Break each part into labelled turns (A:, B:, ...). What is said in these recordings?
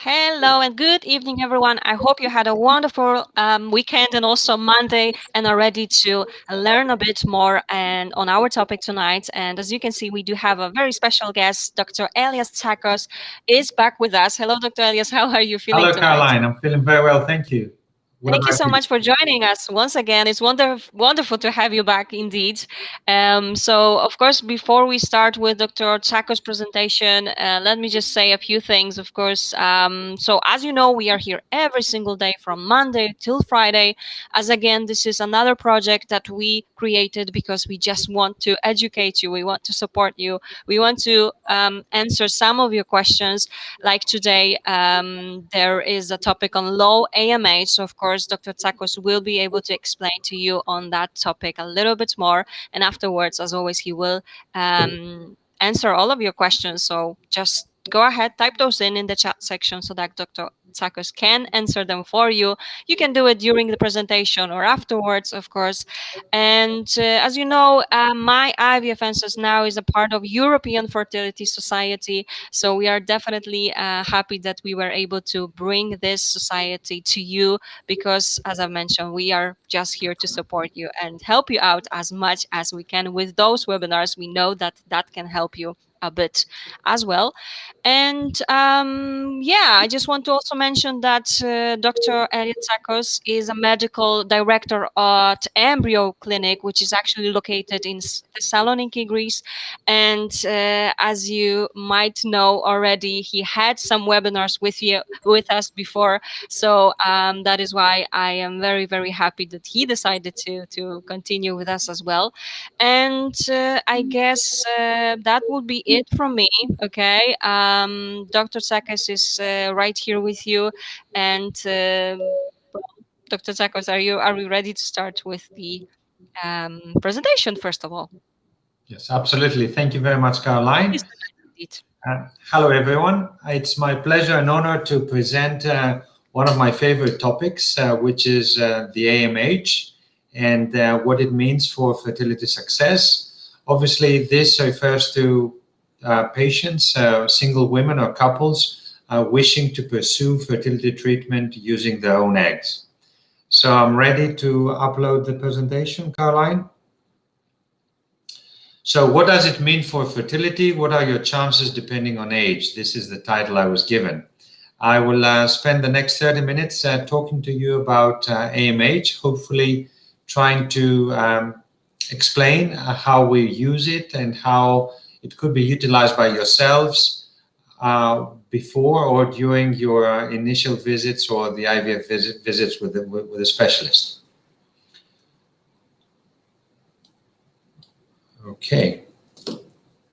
A: Hello and good evening, everyone. I hope you had a wonderful weekend and also Monday and are ready to learn a bit more and on our topic tonight. And as you can see, we do have a very special guest. Dr. Elias Tsakos is back with us. Hello, Dr. Elias. How are you feeling
B: Hello,
A: tonight?
B: Caroline. I'm feeling very well, thank you. What
A: Thank you
B: about
A: so
B: you?
A: much for joining us once again. It's wonderful to have you back indeed. So, of course, before we start with Dr. Tsakos' presentation, let me just say a few things, of course. So, as you know, we are here every single day from Monday till Friday. As again, this is another project that we created because we just want to educate you, we want to support you, we want to answer some of your questions. Like today, there is a topic on low AMH. So, of course, Dr. Tsakos will be able to explain to you on that topic a little bit more. And afterwards, as always, he will answer all of your questions. So, just go ahead, type those in the chat section so that Dr. Tsakos can answer them for you. You can do it during the presentation or afterwards, of course. And as you know, my IVF Answers now is a part of European Fertility Society. So we are definitely happy that we were able to bring this society to you because, as I mentioned, we are just here to support you and help you out as much as we can with those webinars. We know that that can help you a bit as well. And yeah, I just want to also mention that Dr. Elias Tsakos is a medical director at EmbryoClinic, which is actually located in Thessaloniki, Greece. And as you might know already, he had some webinars with us before. So that is why I am very, very happy that he decided to continue with us as well. And I guess that would be it from me. Okay. Dr. Tsakos is right here with you. And Dr. Tsakos, are we ready to start with the presentation first of all?
B: Yes, absolutely. Thank you very much, Caroline.
A: Please go ahead, indeed.
B: Hello, everyone. It's my pleasure and honor to present one of my favorite topics, which is the AMH and what it means for fertility success. Obviously, this refers to patients, single women or couples wishing to pursue fertility treatment using their own eggs. So I'm ready to upload the presentation, Caroline. So what does it mean for fertility? What are your chances depending on age? This is the title I was given. I will spend the next 30 minutes talking to you about AMH, hopefully trying to explain how we use it and how it could be utilized by yourselves before or during your initial visits or the IVF visits with a specialist. Okay.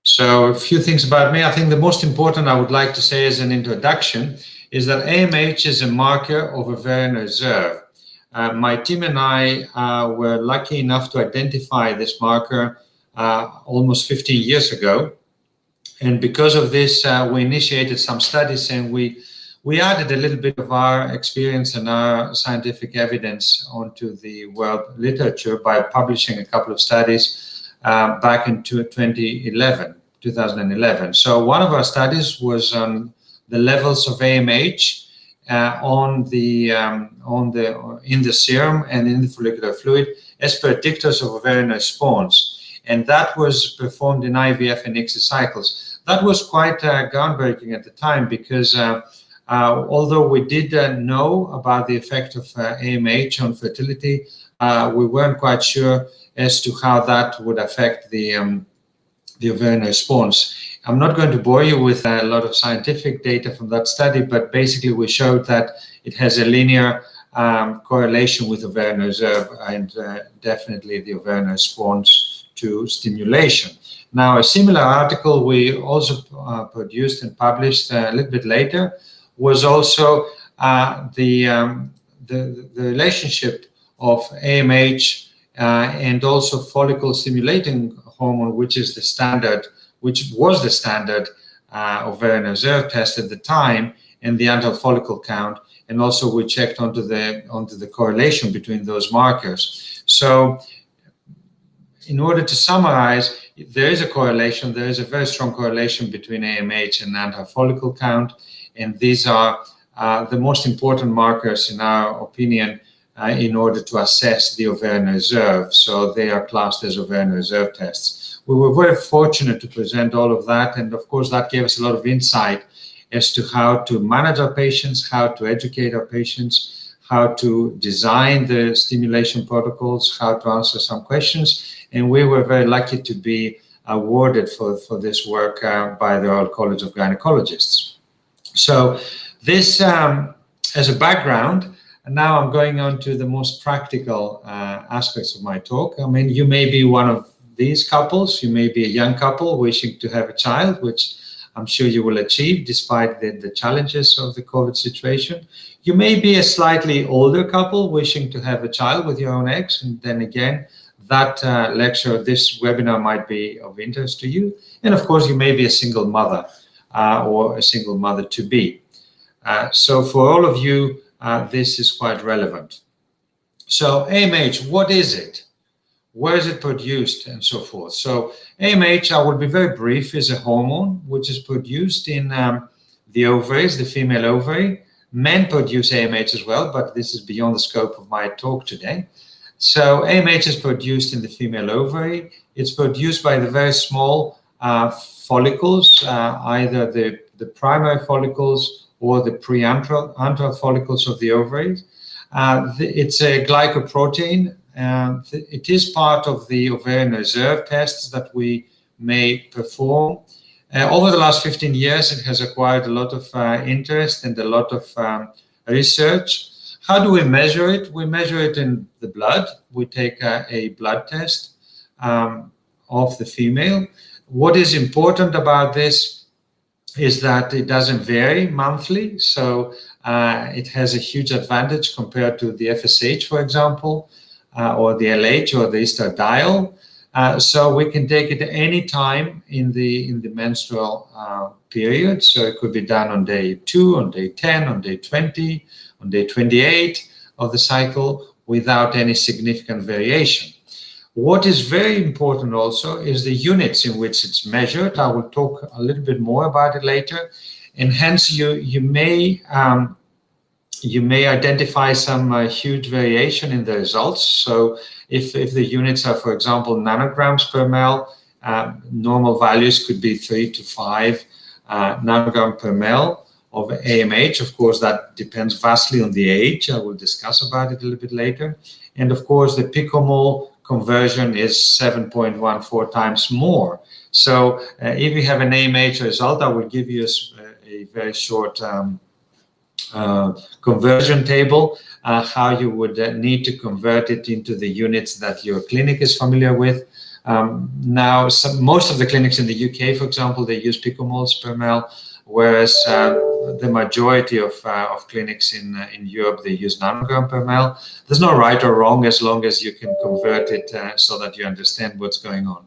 B: So a few things about me. I think the most important I would like to say as an introduction is that AMH is a marker of ovarian reserve. My team and I were lucky enough to identify this marker almost 15 years ago. And because of this, we initiated some studies and we added a little bit of our experience and our scientific evidence onto the world literature by publishing a couple of studies back in 2011. So one of our studies was on the levels of AMH in the serum and in the follicular fluid as predictors of ovarian response, and that was performed in IVF and ICSI cycles. That was quite groundbreaking at the time because although we did know about the effect of AMH on fertility, we weren't quite sure as to how that would affect the ovarian response. I'm not going to bore you with a lot of scientific data from that study, but basically we showed that it has a linear correlation with ovarian reserve and definitely the ovarian response to stimulation. Now, a similar article we also produced and published a little bit later was also the relationship of AMH and also follicle stimulating hormone, which was the standard ovarian reserve test at the time, and the Untitled Follicle Count, and also we checked onto the correlation between those markers. So, in order to summarize, there is a correlation. There is a very strong correlation between AMH and Untitled Follicle Count, and these are the most important markers in our opinion in order to assess the ovarian reserve. So they are classed as ovarian reserve tests. We were very fortunate to present all of that, and of course that gave us a lot of insight as to how to manage our patients, how to educate our patients, how to design the stimulation protocols, how to answer some questions. And we were very lucky to be awarded for this work by the Royal College of Gynecologists. So this as a background, and now I'm going on to the most practical aspects of my talk. I mean, you may be one of these couples, you may be a young couple wishing to have a child, which I'm sure you will achieve despite the challenges of the COVID situation. You may be a slightly older couple wishing to have a child with your own eggs, and then again, that lecture, this webinar might be of interest to you. And of course, you may be a single mother or a single mother-to-be. So for all of you, this is quite relevant. So AMH, what is it? Where is it produced and so forth? So AMH, I will be very brief, is a hormone which is produced in the ovaries, the female ovary. Men produce AMH as well, but this is beyond the scope of my talk today. So AMH is produced in the female ovary. It's produced by the very small follicles, either the primary follicles or the pre-antral follicles of the ovaries. It's a glycoprotein. It is part of the ovarian reserve tests that we may perform. Over the last 15 years, it has acquired a lot of interest and a lot of research. How do we measure it? We measure it in the blood. We take a blood test of the female. What is important about this is that it doesn't vary monthly. So it has a huge advantage compared to the FSH, for example, or the LH or the estradiol. So we can take it any time in the menstrual period. So it could be done on day 2, on day 10, on day 20, on day 28 of the cycle without any significant variation. What is very important also is the units in which it's measured. I will talk a little bit more about it later. And hence you may identify some huge variation in the results. So if the units are, for example, nanograms per ml, normal values could be 3 to 5 nanogram per ml of AMH. Of course, that depends vastly on the age. I will discuss about it a little bit later. And of course, the picomole conversion is 7.14 times more. So if you have an AMH result, I will give you a very short conversion table, how you would need to convert it into the units that your clinic is familiar with. Now, most of the clinics in the UK, for example, they use picomoles per ml, whereas the majority of clinics in Europe, they use nanogram per ml. There's no right or wrong as long as you can convert it so that you understand what's going on.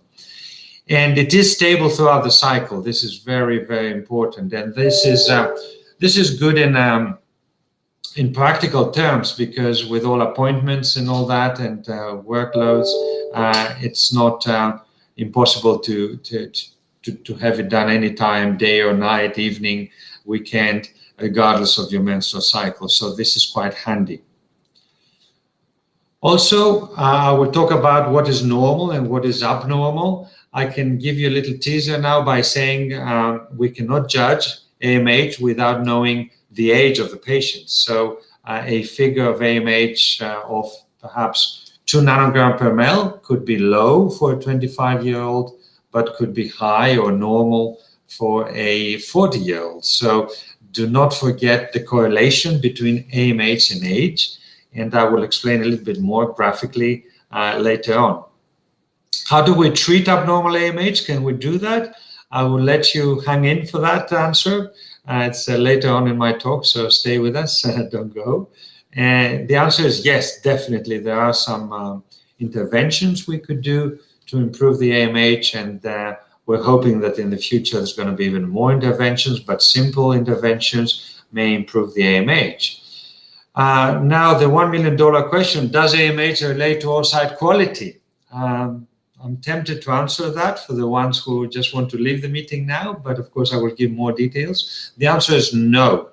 B: And it is stable throughout the cycle. This is very, very important. And this is good in practical terms, because with all appointments and all that and workloads, it's not impossible to have it done anytime, day or night, evening, weekend, regardless of your menstrual cycle. So this is quite handy. Also, I will talk about what is normal and what is abnormal. I can give you a little teaser now by saying we cannot judge AMH without knowing the age of the patient. So a figure of AMH of perhaps 2 nanogram per ml could be low for a 25-year-old, but could be high or normal for a 40-year-old. So do not forget the correlation between AMH and age. And I will explain a little bit more graphically later on. How do we treat abnormal AMH? Can we do that? I will let you hang in for that answer. It's later on in my talk, so stay with us, don't go. And the answer is yes, definitely. There are some interventions we could do to improve the AMH, and we're hoping that in the future there's going to be even more interventions, but simple interventions may improve the AMH. Now, the $1 million question, does AMH relate to oocyte quality? I'm tempted to answer that for the ones who just want to leave the meeting now, but of course I will give more details. The answer is no.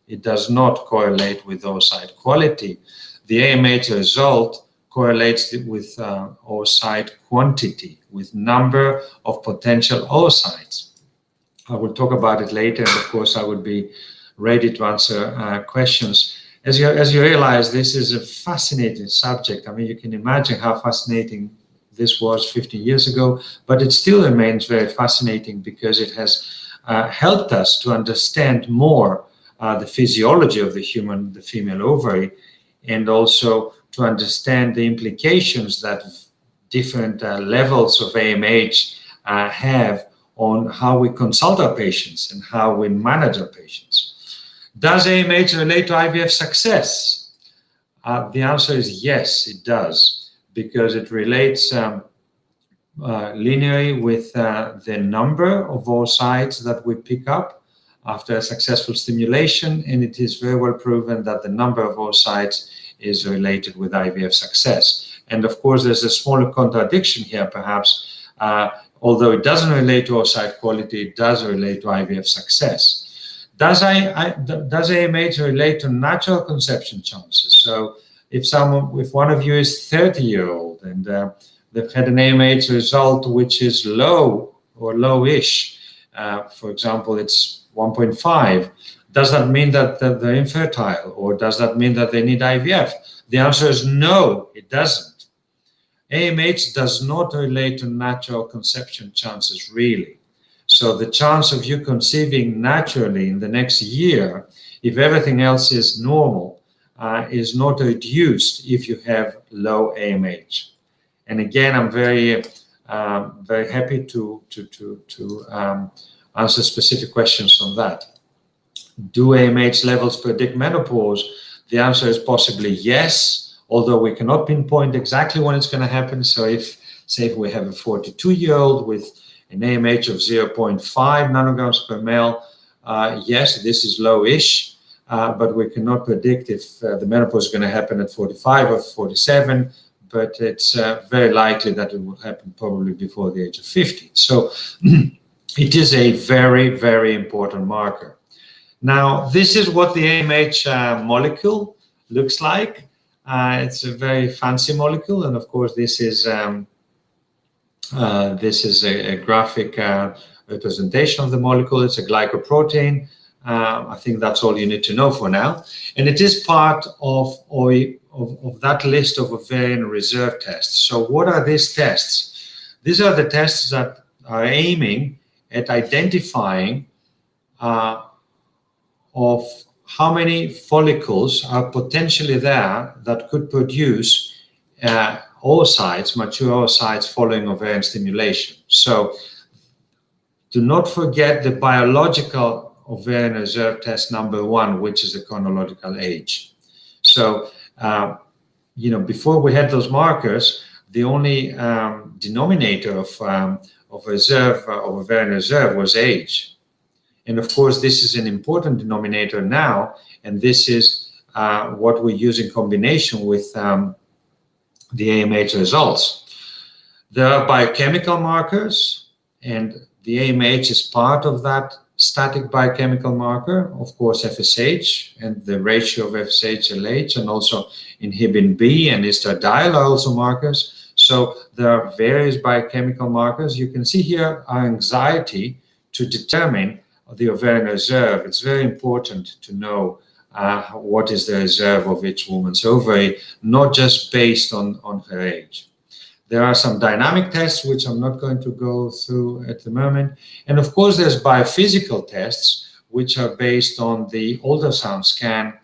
B: It does not correlate with oocyte quality. The AMH result correlates with oocyte quantity, with number of potential oocytes. I will talk about it later, and of course I would be ready to answer questions. As you realize, this is a fascinating subject. I mean, you can imagine how fascinating this was 15 years ago, but it still remains very fascinating because it has helped us to understand more the physiology of the female ovary, and also to understand the implications that different levels of AMH have on how we consult our patients and how we manage our patients. Does AMH relate to IVF success? The answer is yes, it does, because it relates linearly with the number of oocytes that we pick up after a successful stimulation, and it is very well proven that the number of oocytes is related with IVF success. And of course, there's a smaller contradiction here, perhaps. Although it doesn't relate to oocyte quality, it does relate to IVF success. Does AMH relate to natural conception chances? So if one of you is 30-year-old and they've had an AMH result which is low or lowish, for example, it's 1.5, does that mean that they're infertile, or does that mean that they need IVF? The answer is no, it doesn't. AMH does not relate to natural conception chances, really. So the chance of you conceiving naturally in the next year, if everything else is normal, is not reduced if you have low AMH. And again, I'm very happy to answer specific questions on that. Do AMH levels predict menopause? The answer is possibly yes, although we cannot pinpoint exactly when it's going to happen. So if we have a 42-year-old with an AMH of 0.5 nanograms per ml, yes, this is lowish, but we cannot predict if the menopause is going to happen at 45 or 47, but it's very likely that it will happen probably before the age of 50. So it is a very, very important marker. Now, this is what the AMH molecule looks like. It's a very fancy molecule, and of course, this is a graphic representation of the molecule. It's a glycoprotein. I think that's all you need to know for now, and it is part of that list of ovarian reserve tests. So, what are these tests? These are the tests that are aiming at identifying of how many follicles are potentially there that could produce oocytes, mature oocytes following ovarian stimulation. So do not forget the biological ovarian reserve test number 1, which is the chronological age. So, before we had those markers, the only denominator of ovarian reserve was age. And of course, this is an important denominator now, and this is what we use in combination with the AMH results. There are biochemical markers, and the AMH is part of that static biochemical marker, of course, FSH, and the ratio of FSH-LH, and also inhibin B and estradiol are also markers. So there are various biochemical markers. You can see here our anxiety to determine the ovarian reserve. It's very important to know what is the reserve of each woman's ovary, not just based on her age. There are some dynamic tests, which I'm not going to go through at the moment. And of course, there's biophysical tests, which are based on the ultrasound scan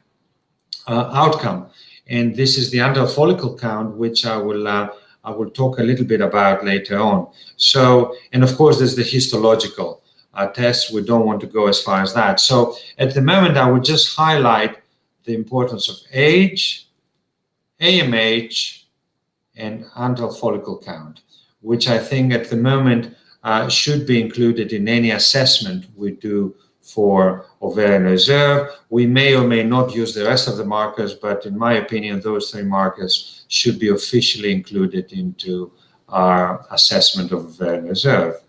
B: outcome. And this is the Anti-Follicle Count, which I will talk a little bit about later on. So, and of course, there's the histological tests. We don't want to go as far as that. So at the moment, I would just highlight the importance of age, AMH, and Anti-Follicle Count, which I think at the moment should be included in any assessment we do for ovarian reserve. We may or may not use the rest of the markers, but in my opinion, those 3 markers should be officially included into our assessment of ovarian reserve.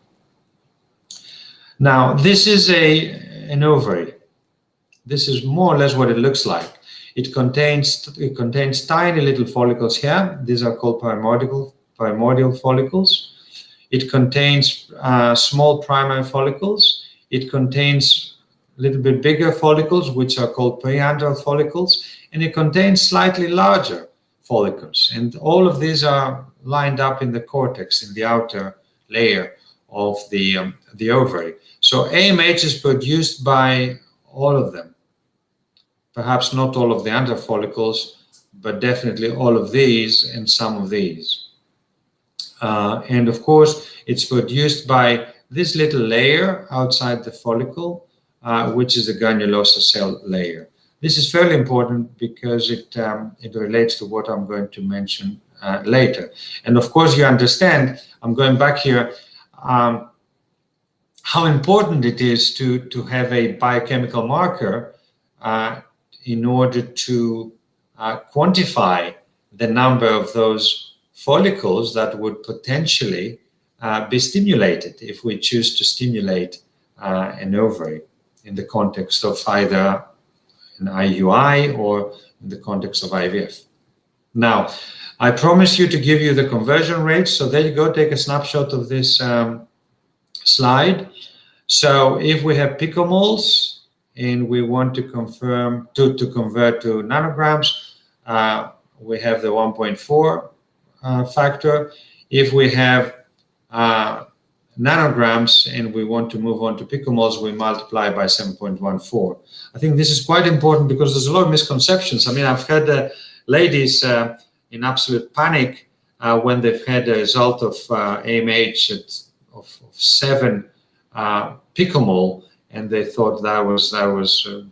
B: Now, this is an ovary. this is more or less what it looks like. It contains tiny little follicles here. These are called primordial follicles. It contains small primary follicles. It contains a little bit bigger follicles, which are called preantral follicles, and it contains slightly larger follicles. And all of these are lined up in the cortex, in the outer layer of the ovary. So AMH is produced by all of them. Perhaps not all of the antral follicles, but definitely all of these and some of these. And of course, it's produced by this little layer outside the follicle, which is the granulosa cell layer. This is fairly important because it relates to what I'm going to mention later. And of course, you understand, I'm going back here, how important it is to have a biochemical marker in order to quantify the number of those follicles that would potentially be stimulated if we choose to stimulate an ovary in the context of either an IUI or in the context of IVF. Now, I promise you to give you the conversion rates. So there you go, take a snapshot of this slide. So if we have picomoles and we want to confirm to convert to nanograms, we have the 1.4 factor. If we have nanograms and we want to move on to picomoles, we multiply by 7.14. I think this is quite important because there's a lot of misconceptions. I mean, I've had ladies in absolute panic when they've had a result of AMH of 7 picomole, and they thought that was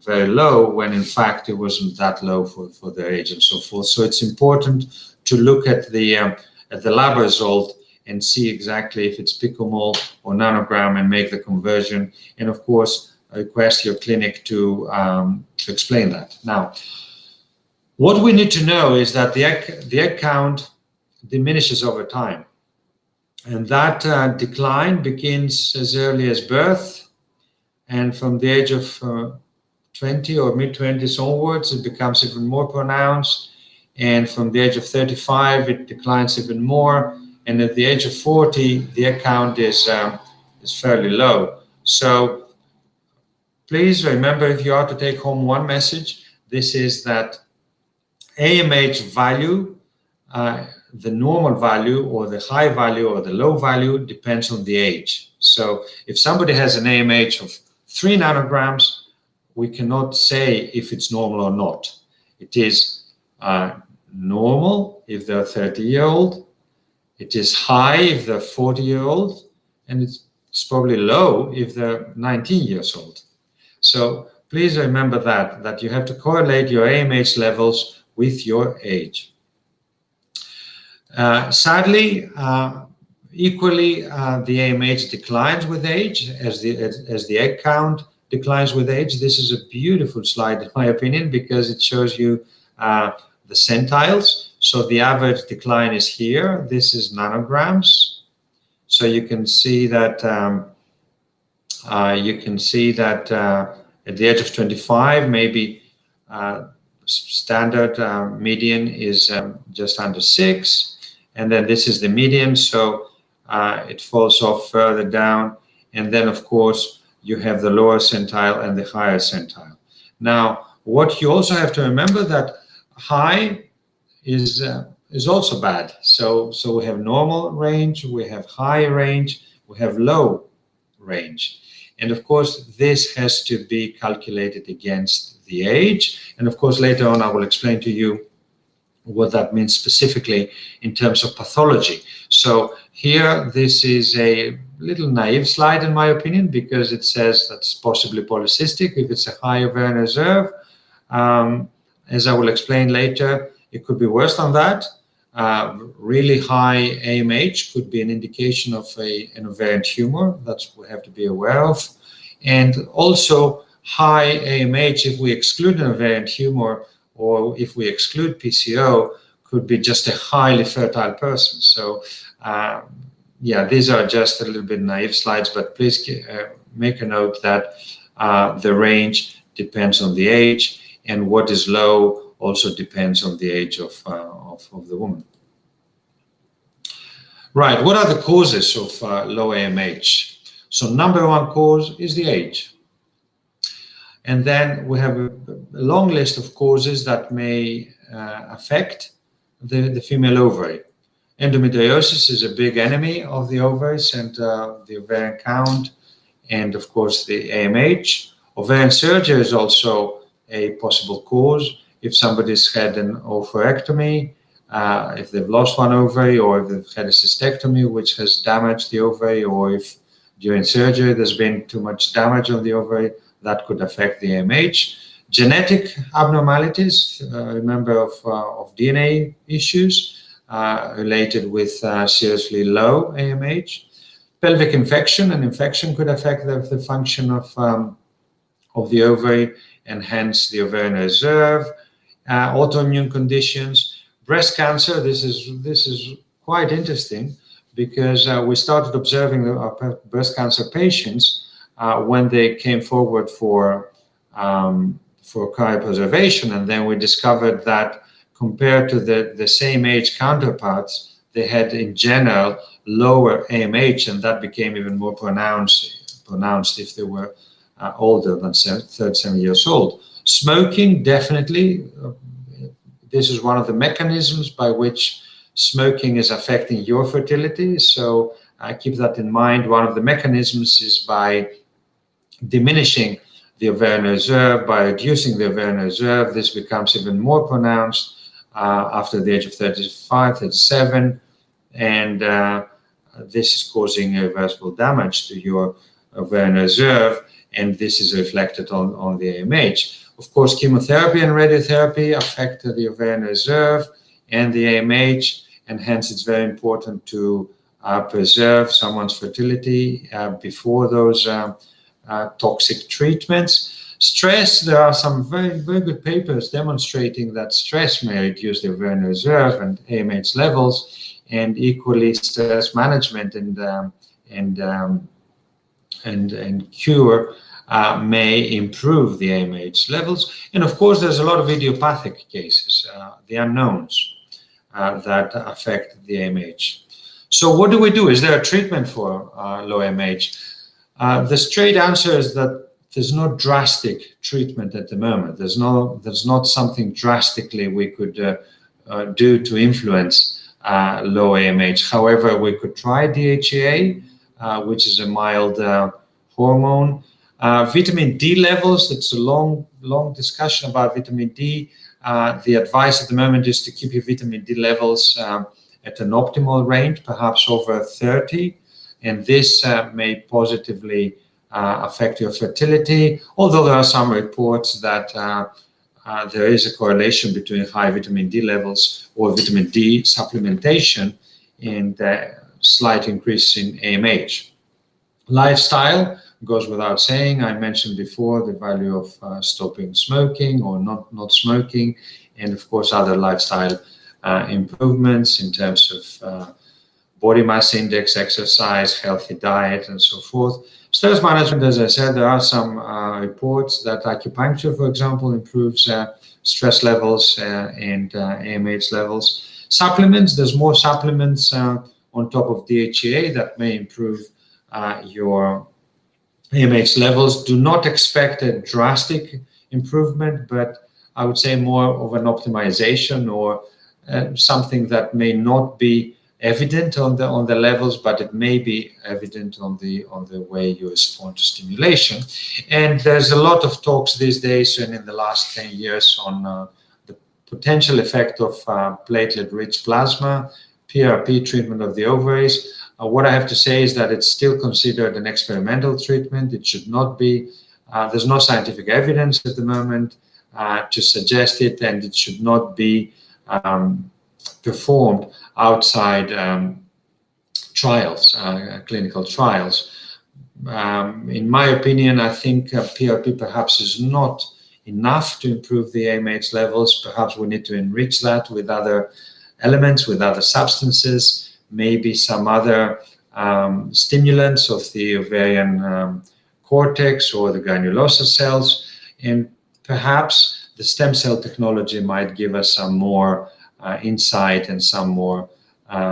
B: very low, when in fact it wasn't that low for their age and so forth. So it's important to look at the lab result and see exactly if it's picomole or nanogram and make the conversion. And of course, I request your clinic to explain that. Now, what we need to know is that the egg count diminishes over time. And that decline begins as early as birth. And from the age of 20 or mid-20s onwards, it becomes even more pronounced. And from the age of 35, it declines even more. And at the age of 40, the egg count is fairly low. So please remember, if you are to take home one message, this is that AMH value, the normal value or the high value or the low value, depends on the age. So if somebody has an AMH of 3 nanograms, we cannot say if it's normal or not. It is normal if they're 30-year-old. It is high if they're 40-year-old, and it's probably low if they're 19 years old. So please remember that you have to correlate your AMH levels with your age. Sadly, equally, the AMH declines with age as the egg count declines with age. This is a beautiful slide, in my opinion, because it shows you the centiles. So the average decline is here. This is nanograms. So you can see that at the age of 25, maybe standard median is just under 6, and then this is the median. So it falls off further down, and then of course you have the lower centile and the higher centile. Now, what you also have to remember that high is also bad. So we have normal range, we have high range, we have low range. And of course, this has to be calculated against the age. And of course, later on, I will explain to you what that means specifically in terms of pathology. So here, this is a little naive slide, in my opinion, because it says that's possibly polycystic if it's a high ovarian reserve. As I will explain later, it could be worse than that. Really high AMH could be an indication of an ovarian tumor. That's what we have to be aware of. And also high AMH, if we exclude an ovarian tumor or if we exclude PCO, could be just a highly fertile person. So yeah, these are just a little bit naive slides, but please make a note that the range depends on the age, and what is low also depends on the age of the woman. Right, what are the causes of low AMH? So number one cause is the age. And then we have a long list of causes that may affect the female ovary. Endometriosis is a big enemy of the ovaries and the ovarian count, and of course the AMH. Ovarian surgery is also a possible cause. If somebody's had an ovarectomy, if they've lost one ovary, or if they've had a cystectomy which has damaged the ovary, or if during surgery there's been too much damage on the ovary, that could affect the AMH. Genetic abnormalities, remember of DNA issues related with seriously low AMH. Pelvic infection, an infection could affect the function of the ovary and hence the ovarian reserve. Autoimmune conditions, breast cancer. This is quite interesting because we started observing our breast cancer patients when they came forward for cryopreservation, and then we discovered that compared to the same age counterparts, they had in general lower AMH, and that became even more pronounced if they were older than 37 years old. Smoking, definitely. This is one of the mechanisms by which smoking is affecting your fertility. So keep that in mind. One of the mechanisms is by diminishing the ovarian reserve, by reducing the ovarian reserve. This becomes even more pronounced after the age of 35, 37, and this is causing irreversible damage to your ovarian reserve, and this is reflected on the AMH. Of course, chemotherapy and radiotherapy affect the ovarian reserve and the AMH, and hence it's very important to preserve someone's fertility before those toxic treatments. Stress, there are some very, very good papers demonstrating that stress may reduce the ovarian reserve and AMH levels, and equally stress management and cure may improve the AMH levels. And of course, there's a lot of idiopathic cases, the unknowns that affect the AMH. So what do we do? Is there a treatment for low AMH? The straight answer is that there's no drastic treatment at the moment. There's not something drastically we could do to influence low AMH. However, we could try DHEA, which is a mild hormone. Vitamin D levels, it's a long discussion about vitamin D. The advice at the moment is to keep your vitamin D levels at an optimal range, perhaps over 30, and this may positively affect your fertility, although there are some reports that there is a correlation between high vitamin D levels or vitamin D supplementation and slight increase in AMH. Lifestyle goes without saying. I mentioned before the value of stopping smoking or not smoking, and of course other lifestyle improvements in terms of body mass index, exercise, healthy diet, and so forth. Stress management, as I said, there are some reports that acupuncture, for example, improves stress levels and AMH levels. Supplements, there's more supplements on top of DHEA that may improve your AMH levels. Do not expect a drastic improvement, but I would say more of an optimization or something that may not be evident on the levels, but it may be evident on the way you respond to stimulation. And there's a lot of talks these days and in the last 10 years on the potential effect of platelet-rich plasma, PRP treatment of the ovaries. What I have to say is that it's still considered an experimental treatment. It should not be. There's no scientific evidence at the moment to suggest it, and it should not be performed outside trials, clinical trials. In my opinion, I think PRP perhaps is not enough to improve the AMH levels. Perhaps we need to enrich that with other elements, with other substances, maybe some other stimulants of the ovarian cortex or the granulosa cells. and perhaps the stem cell technology might give us some more insight and some more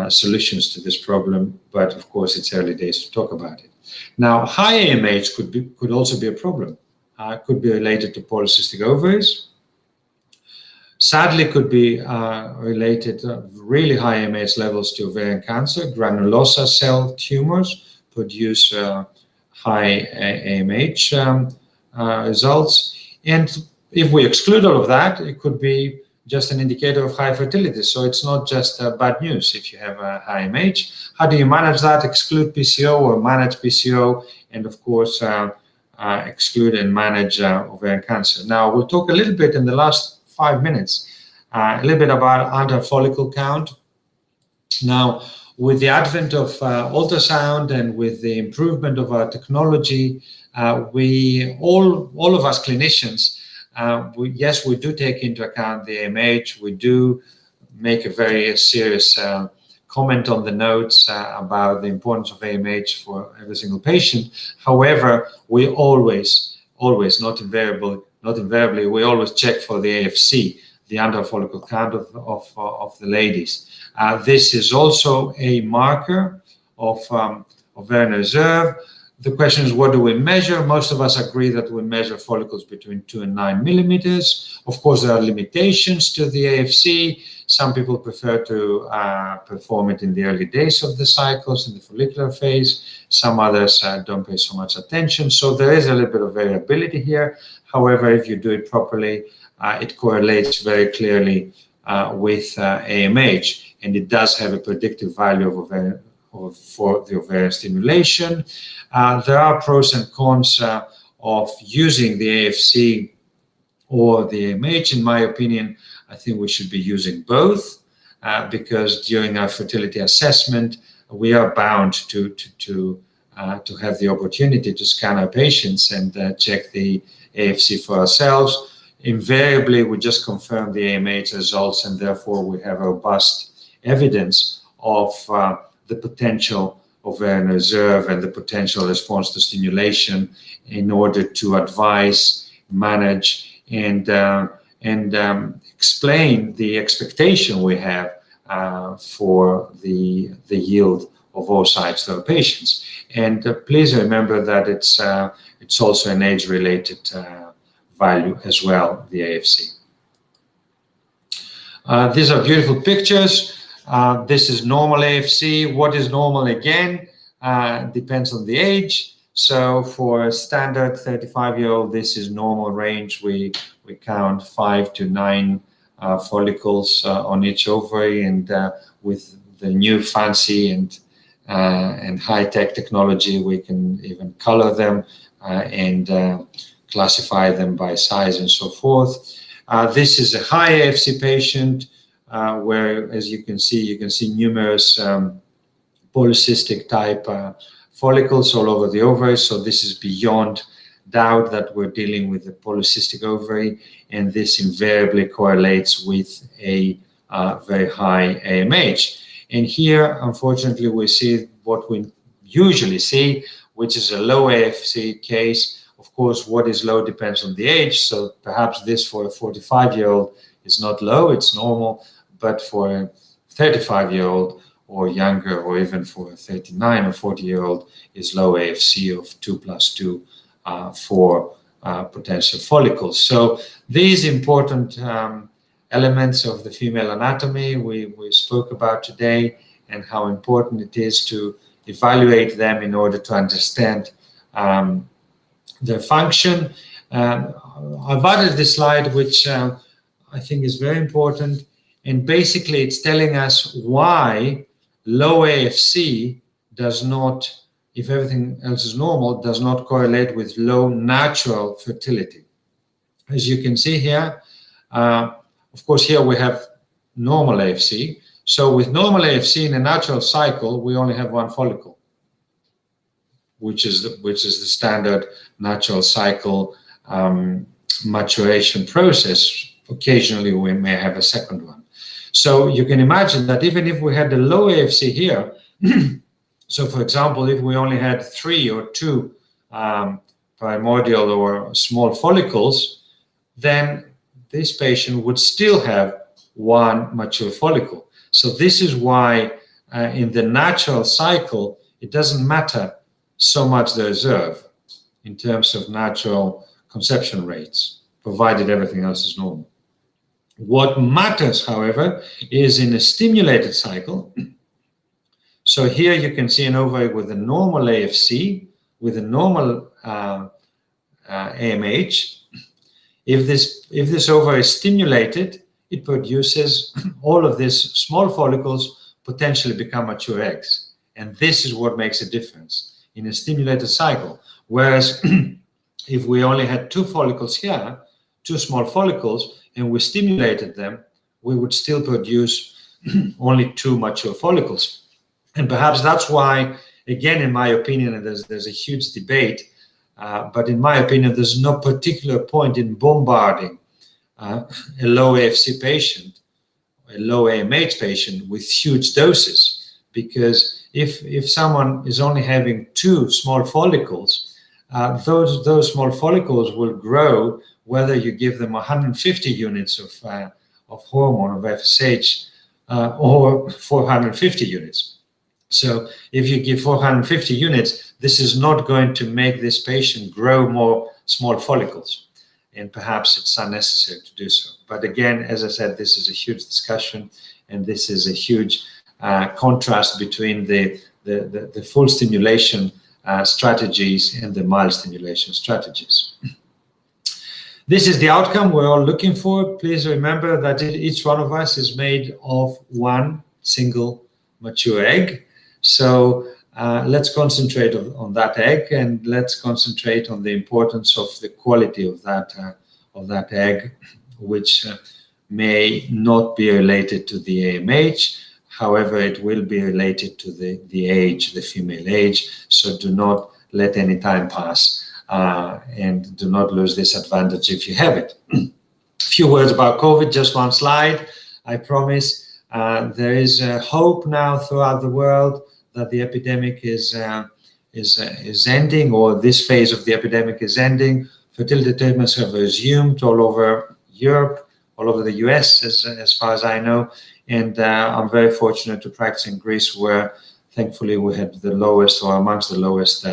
B: solutions to this problem, but of course it's early days to talk about it. Now, high AMH could also be a problem. Could be related to polycystic ovaries. Sadly, could be related really high AMH levels to ovarian cancer. Granulosa cell tumors produce high AMH results. And if we exclude all of that, it could be just an indicator of high fertility. So it's not just bad news if you have a high AMH. How do you manage that? Exclude PCO or manage PCO, and of course exclude and manage ovarian cancer. Now we'll talk a little bit in the last 5 minutes, a little bit about anti-follicle count. Now, with the advent of ultrasound and with the improvement of our technology, we all of us clinicians, yes, we do take into account the AMH. We do make a very serious comment on the notes about the importance of AMH for every single patient. However, we always, not invariably, we always check for the AFC, the anti-follicle count of the ladies. This is also a marker of ovarian reserve. The question is, what do we measure? Most of us agree that we measure follicles between 2 and 9 millimeters. Of course, there are limitations to the AFC. Some people prefer to perform it in the early days of the cycles, in the follicular phase. Some others don't pay so much attention. So there is a little bit of variability here. However, if you do it properly, it correlates very clearly with AMH, and it does have a predictive value for the ovarian stimulation. There are pros and cons of using the AFC or the AMH. In my opinion, I think we should be using both because during our fertility assessment, we are bound to have the opportunity to scan our patients and check the AFC for ourselves. Invariably, we just confirm the AMH results, and therefore we have robust evidence of the potential ovarian reserve and the potential response to stimulation in order to advise, manage, and explain the expectation we have for the yield of oocytes to our patients. And please remember that it's also an age-related value as well, the AFC. These are beautiful pictures. This is normal AFC. What is normal again? Depends on the age. So for a standard 35-year-old, this is normal range. We count 5 to 9 follicles on each ovary, and with the new fancy and high-tech technology, we can even color them and classify them by size and so forth. This is a high AFC patient where, as you can see numerous polycystic type follicles all over the ovary. So this is beyond doubt that we're dealing with a polycystic ovary, and this invariably correlates with a very high AMH. And here, unfortunately, we see what we usually see, which is a low AFC case. Of course, what is low depends on the age. So perhaps this for a 45-year-old is not low, it's normal. But for a 35-year-old or younger, or even for a 39 or 40-year-old, is low AFC of 2+2 for potential follicles. So these important elements of the female anatomy we spoke about today, and how important it is to evaluate them in order to understand their function. I've added this slide, which I think is very important. And basically, it's telling us why low AFC does not, if everything else is normal, does not correlate with low natural fertility. As you can see here, of course, here we have normal AFC. So with normal AFC in a natural cycle, we only have one follicle, which is the standard natural cycle maturation process. Occasionally, we may have a second one. So you can imagine that even if we had the low AFC here, so for example, if we only had 3 or 2 per primordial or small follicles, then this patient would still have one mature follicle. So this is why in the natural cycle, it doesn't matter so much the reserve in terms of natural conception rates, provided everything else is normal. What matters, however, is in a stimulated cycle. So here you can see an ovary with a normal AFC, with a normal AMH. If this ovary is stimulated, it produces all of these small follicles potentially become mature eggs. And this is what makes a difference in a stimulated cycle. Whereas if we only had two follicles here, two small follicles, and we stimulated them, we would still produce only two mature follicles. And perhaps that's why, again, in my opinion, and there's a huge debate, but in my opinion, there's no particular point in bombarding a low AFC patient, a low AMH patient with huge doses, because if someone is only having two small follicles, those small follicles will grow whether you give them 150 units of hormone, of FSH, or 450 units. So if you give 450 units, this is not going to make this patient grow more small follicles. And perhaps it's unnecessary to do so. But again, as I said, this is a huge discussion, and this is a huge contrast between the full stimulation strategies and the mild stimulation strategies. This is the outcome we're all looking for. Please remember that each one of us is made of one single mature egg. So let's concentrate on that egg, and let's concentrate on the importance of the quality of that egg, which may not be related to the AMH. However, it will be related to the age, the female age. So do not let any time pass and do not lose this advantage if you have it. A few words about COVID, just one slide. I promise there is hope now throughout the world that the epidemic is ending, or this phase of the epidemic is ending. Fertility treatments have resumed all over Europe, all over the US, as far as I know. And I'm very fortunate to practice in Greece, where thankfully we had the lowest, or amongst the lowest,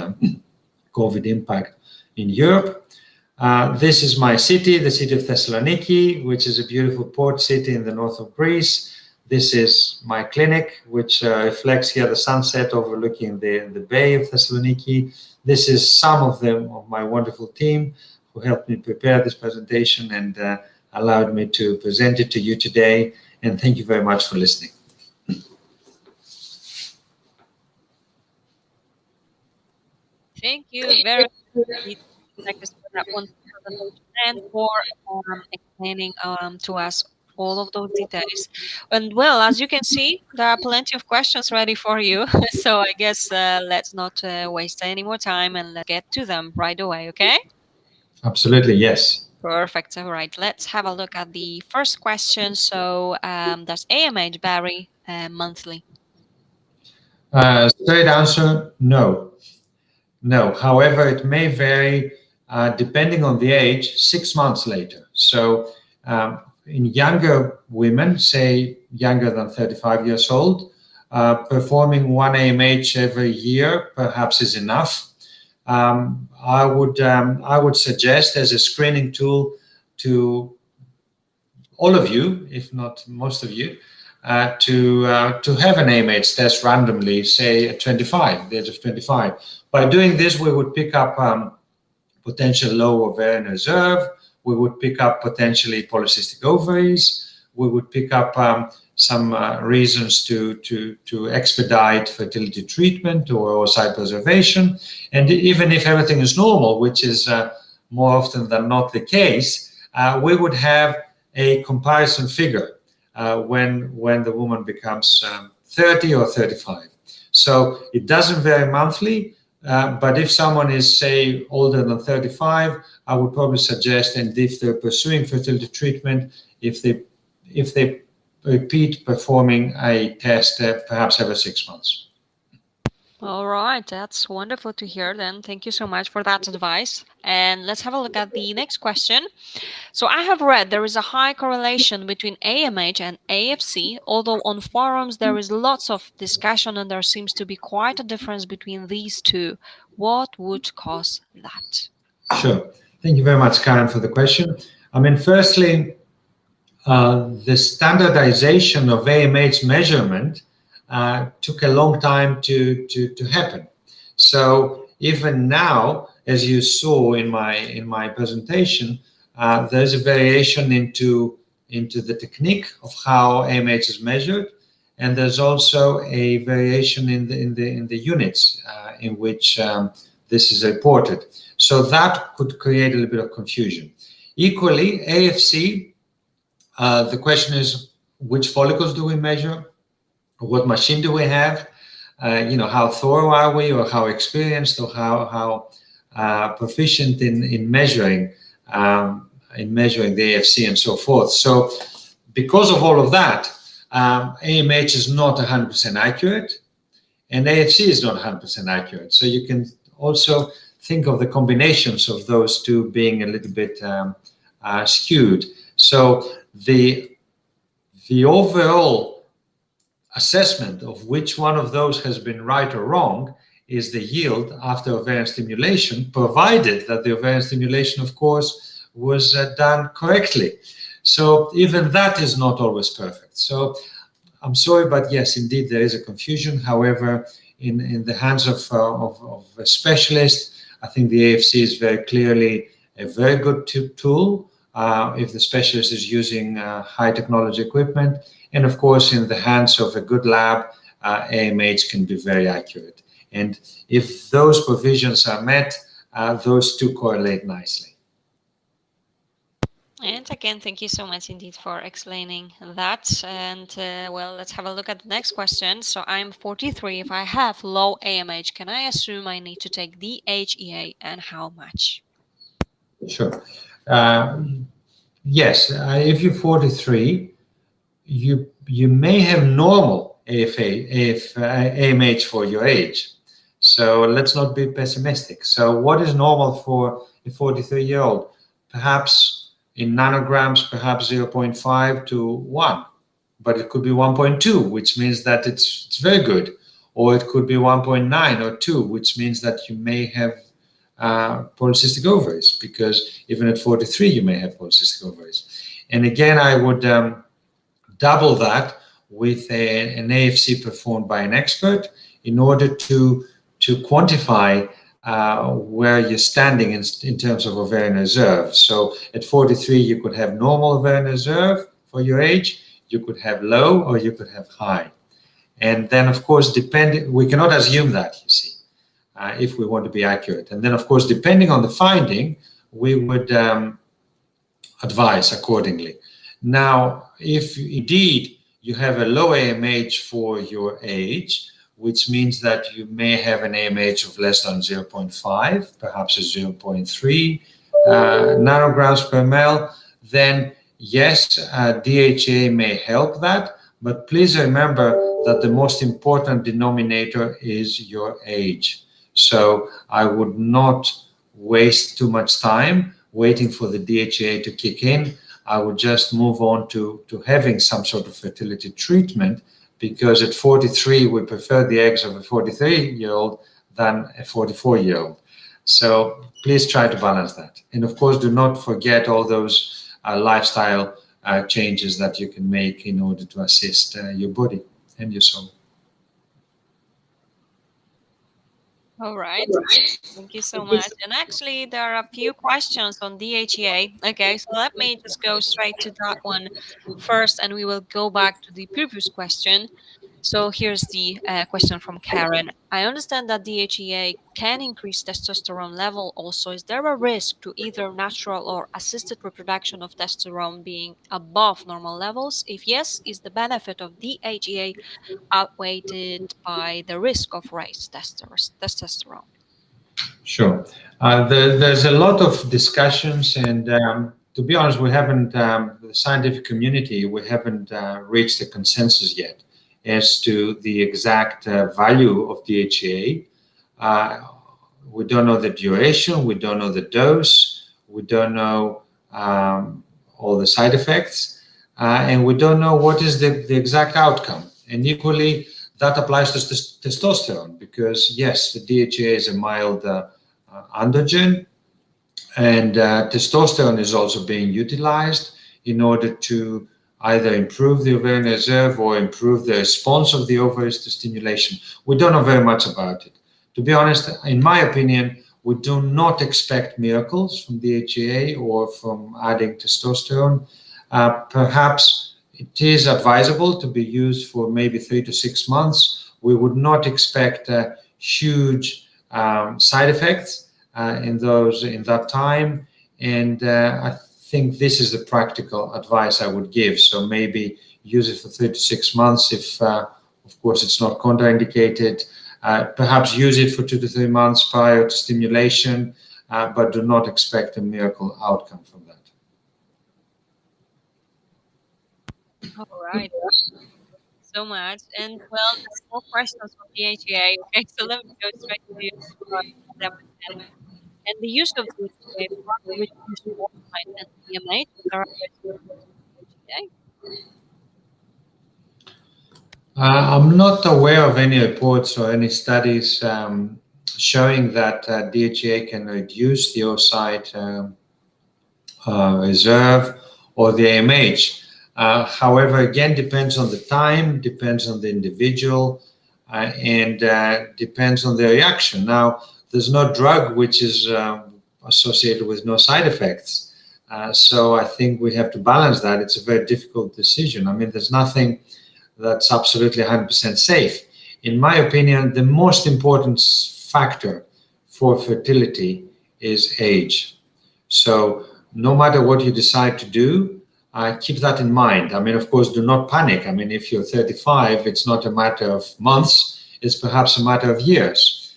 B: COVID impact in Europe. This is my city, the city of Thessaloniki, which is a beautiful port city in the north of Greece. This is my clinic, which reflects here the sunset overlooking the bay of Thessaloniki. This is some of my wonderful team who helped me prepare this presentation and allowed me to present it to you today. And thank you very much for listening.
A: Thank you very much for that wonderful presentation and for explaining to us all of those details. And well, as you can see, there are plenty of questions ready for you. So I guess let's not waste any more time and let's get to them right away, okay?
B: Absolutely, yes.
A: Perfect. All right, let's have a look at the first question. So does AMH vary monthly?
B: Straight answer, no. No. However, it may vary depending on the age, 6 months later. So in younger women, say younger than 35 years old, performing one AMH every year perhaps is enough. I would suggest as a screening tool to all of you, if not most of you, to have an AMH test randomly, say at 25, the age of 25. By doing this, we would pick up potential low ovarian reserve. We would pick up potentially polycystic ovaries. We would pick up some reasons to expedite fertility treatment or oocyte preservation. And even if everything is normal, which is more often than not the case, we would have a comparison figure when the woman becomes 30 or 35. So it doesn't vary monthly, but if someone is, say, older than 35, I would probably suggest, and if they're pursuing fertility treatment, if they repeat performing a test perhaps every 6 months.
A: All right, that's wonderful to hear then. Thank you so much for that advice. And let's have a look at the next question. So I have read there is a high correlation between AMH and AFC, although on forums there is lots of discussion and there seems to be quite a difference between these two. What would cause that?
B: Sure. Thank you very much, Karen, for the question. I mean, firstly, the standardization of AMH measurement took a long time to happen. So even now, as you saw in my presentation, there's a variation into the technique of how AMH is measured, and there's also a variation in the units in which this is reported. So that could create a little bit of confusion. Equally, AFC, the question is, which follicles do we measure? What machine do we have? How thorough are we, or how experienced, or how proficient in measuring the AFC and so forth. So because of all of that, AMH is not 100% accurate, and AFC is not 100% accurate. So you can also think of the combinations of those two being a little bit skewed. So the overall assessment of which one of those has been right or wrong is the yield after ovarian stimulation, provided that the ovarian stimulation, of course, was done correctly. So even that is not always perfect. So I'm sorry, but yes, indeed, there is a confusion. However, in the hands of a specialist, I think the AFC is very clearly a very good tool if the specialist is using high technology equipment. And of course, in the hands of a good lab, AMH can be very accurate. And if those provisions are met, those two correlate nicely.
A: And again, thank you so much indeed for explaining that. And well, let's have a look at the next question. So I'm 43. If I have low AMH, can I assume I need to take DHEA, and how much?
B: Sure. Yes, if you're 43, you may have normal AMH for your age. So let's not be pessimistic. So what is normal for a 43-year-old? Perhaps in nanograms, perhaps 0.5 to 1, but it could be 1.2, which means that it's very good. Or it could be 1.9 or 2, which means that you may have polycystic ovaries, because even at 43, you may have polycystic ovaries. And again, I would double that with an AFC performed by an expert in order to quantify where you're standing in terms of ovarian reserve. So at 43, you could have normal ovarian reserve for your age, you could have low, or you could have high. And then, of course, we cannot assume that, you see, if we want to be accurate. And then, of course, depending on the finding, we would advise accordingly. Now, if indeed you have a low AMH for your age, which means that you may have an AMH of less than 0.5, perhaps a 0.3 nanograms per ml, then yes, DHA may help that, but please remember that the most important denominator is your age. So I would not waste too much time waiting for the DHA to kick in. I would just move on to having some sort of fertility treatment, because at 43, we prefer the eggs of a 43-year-old than a 44-year-old. So please try to balance that. And of course, do not forget all those lifestyle changes that you can make in order to assist your body and your soul.
A: All right. Thank you so much. And actually, there are a few questions on DHEA. Okay, so let me just go straight to that one first, and we will go back to the previous question. So here's the question from Karen. I understand that DHEA can increase testosterone level also. Is there a risk to either natural or assisted reproduction of testosterone being above normal levels? If yes, is the benefit of DHEA outweighed by the risk of raised testosterone?
B: Sure. There's a lot of discussions, and to be honest, we haven't, the scientific community, we haven't reached a consensus yet. as to the exact value of DHEA. We don't know the duration, we don't know the dose, we don't know all the side effects, and we don't know what is the exact outcome. And equally, that applies to testosterone, because yes, the DHEA is a mild androgen, and testosterone is also being utilized in order to either improve the ovarian reserve or improve the response of the ovaries to stimulation. We don't know very much about it. To be honest, in my opinion, we do not expect miracles from DHEA or from adding testosterone. Perhaps it is advisable to be used for maybe 3 to 6 months. We would not expect huge side effects in that time, and I think this is the practical advice I would give. So maybe use it for 3 to 6 months if, of course, it's not contraindicated. Perhaps use it for 2 to 3 months prior to stimulation, but do not expect a miracle outcome from that.
A: All right. So much. And well, there's more questions from DHEA. Okay, so let me go straight to them. And the use of DHEA for reduced oocyte and TMA. There are DHEA.
B: I'm not aware of any reports or any studies showing that DHEA can reduce the oocyte reserve or the AMH. However, again, depends on the time, depends on the individual, and depends on the reaction. Now, there's no drug which is associated with no side effects. So I think we have to balance that. It's a very difficult decision. I mean, there's nothing that's absolutely 100% safe. In my opinion, the most important factor for fertility is age. So no matter what you decide to do, keep that in mind. I mean, of course, do not panic. I mean, if you're 35, it's not a matter of months, it's perhaps a matter of years.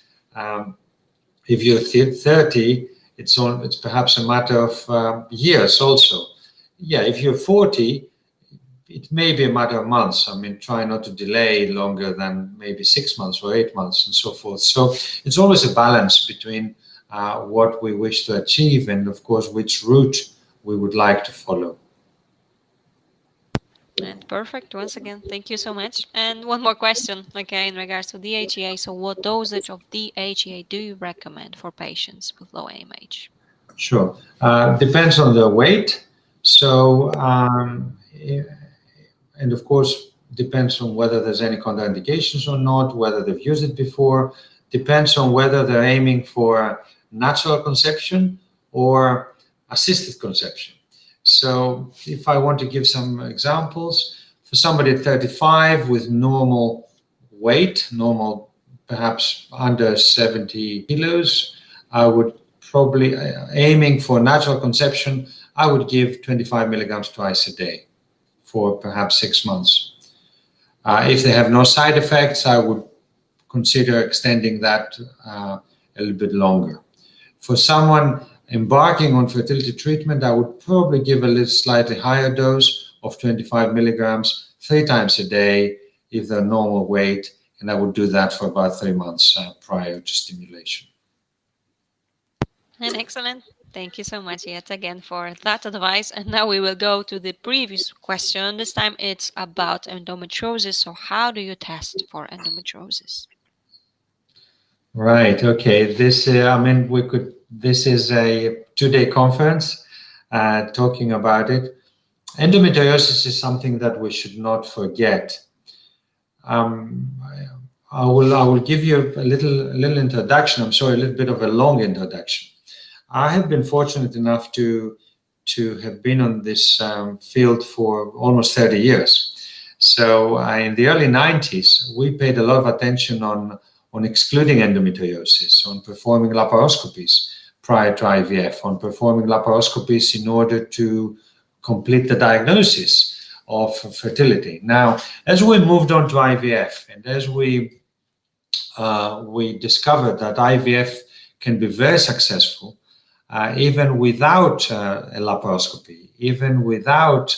B: If you're 30, it's perhaps a matter of years also. Yeah, if you're 40, it may be a matter of months. I mean, try not to delay longer than maybe 6 months or 8 months and so forth. So it's always a balance between what we wish to achieve and, of course, which route we would like to follow.
A: And perfect. Once again, thank you so much. And one more question, okay, in regards to DHEA. So what dosage of DHEA do you recommend for patients with low AMH?
B: Sure. Depends on the weight. So, and of course, depends on whether there's any contraindications or not, whether they've used it before. Depends on whether they're aiming for natural conception or assisted conception. So if I want to give some examples, for somebody at 35 with normal weight, normal perhaps under 70 kilos, I would probably, aiming for natural conception, I would give 25 milligrams twice a day for perhaps 6 months. If they have no side effects, I would consider extending that a little bit longer. For someone embarking on fertility treatment, I would probably give a little slightly higher dose of 25 milligrams 3 times a day if they're normal weight, and I would do that for about 3 months prior to stimulation.
A: And excellent. Thank you so much yet again for that advice. And now we will go to the previous question. This time it's about endometriosis. So how do you test for endometriosis?
B: Right. Okay. This, I mean, this is a 2-day conference talking about it. Endometriosis is something that we should not forget. I will give you a little introduction. I'm sorry, a little bit of a long introduction. I have been fortunate enough to have been on this field for almost 30 years. So in the early 90s, we paid a lot of attention on excluding endometriosis, on performing laparoscopies prior to IVF, on performing laparoscopies in order to complete the diagnosis of fertility. Now, as we moved on to IVF, and as we discovered that IVF can be very successful, even without a laparoscopy, even without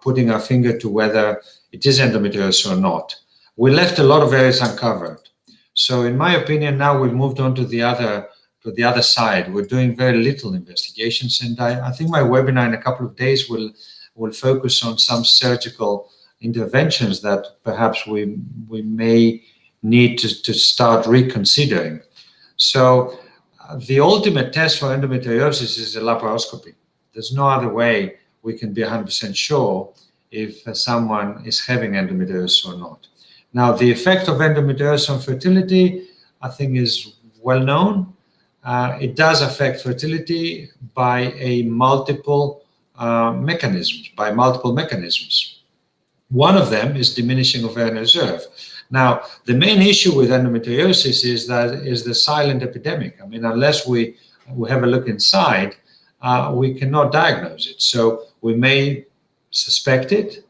B: putting our finger to whether it is endometriosis or not. We left a lot of areas uncovered. So in my opinion, now we've moved on to the other side. We're doing very little investigations, and I think my webinar in a couple of days will focus on some surgical interventions that perhaps we may need to start reconsidering. So the ultimate test for endometriosis is a laparoscopy. There's no other way we can be 100% sure if someone is having endometriosis or not. Now, the effect of endometriosis on fertility, I think, is well known. It does affect fertility by multiple mechanisms. One of them is diminishing ovarian reserve. Now, the main issue with endometriosis is the silent epidemic. I mean, unless we have a look inside, we cannot diagnose it. So we may suspect it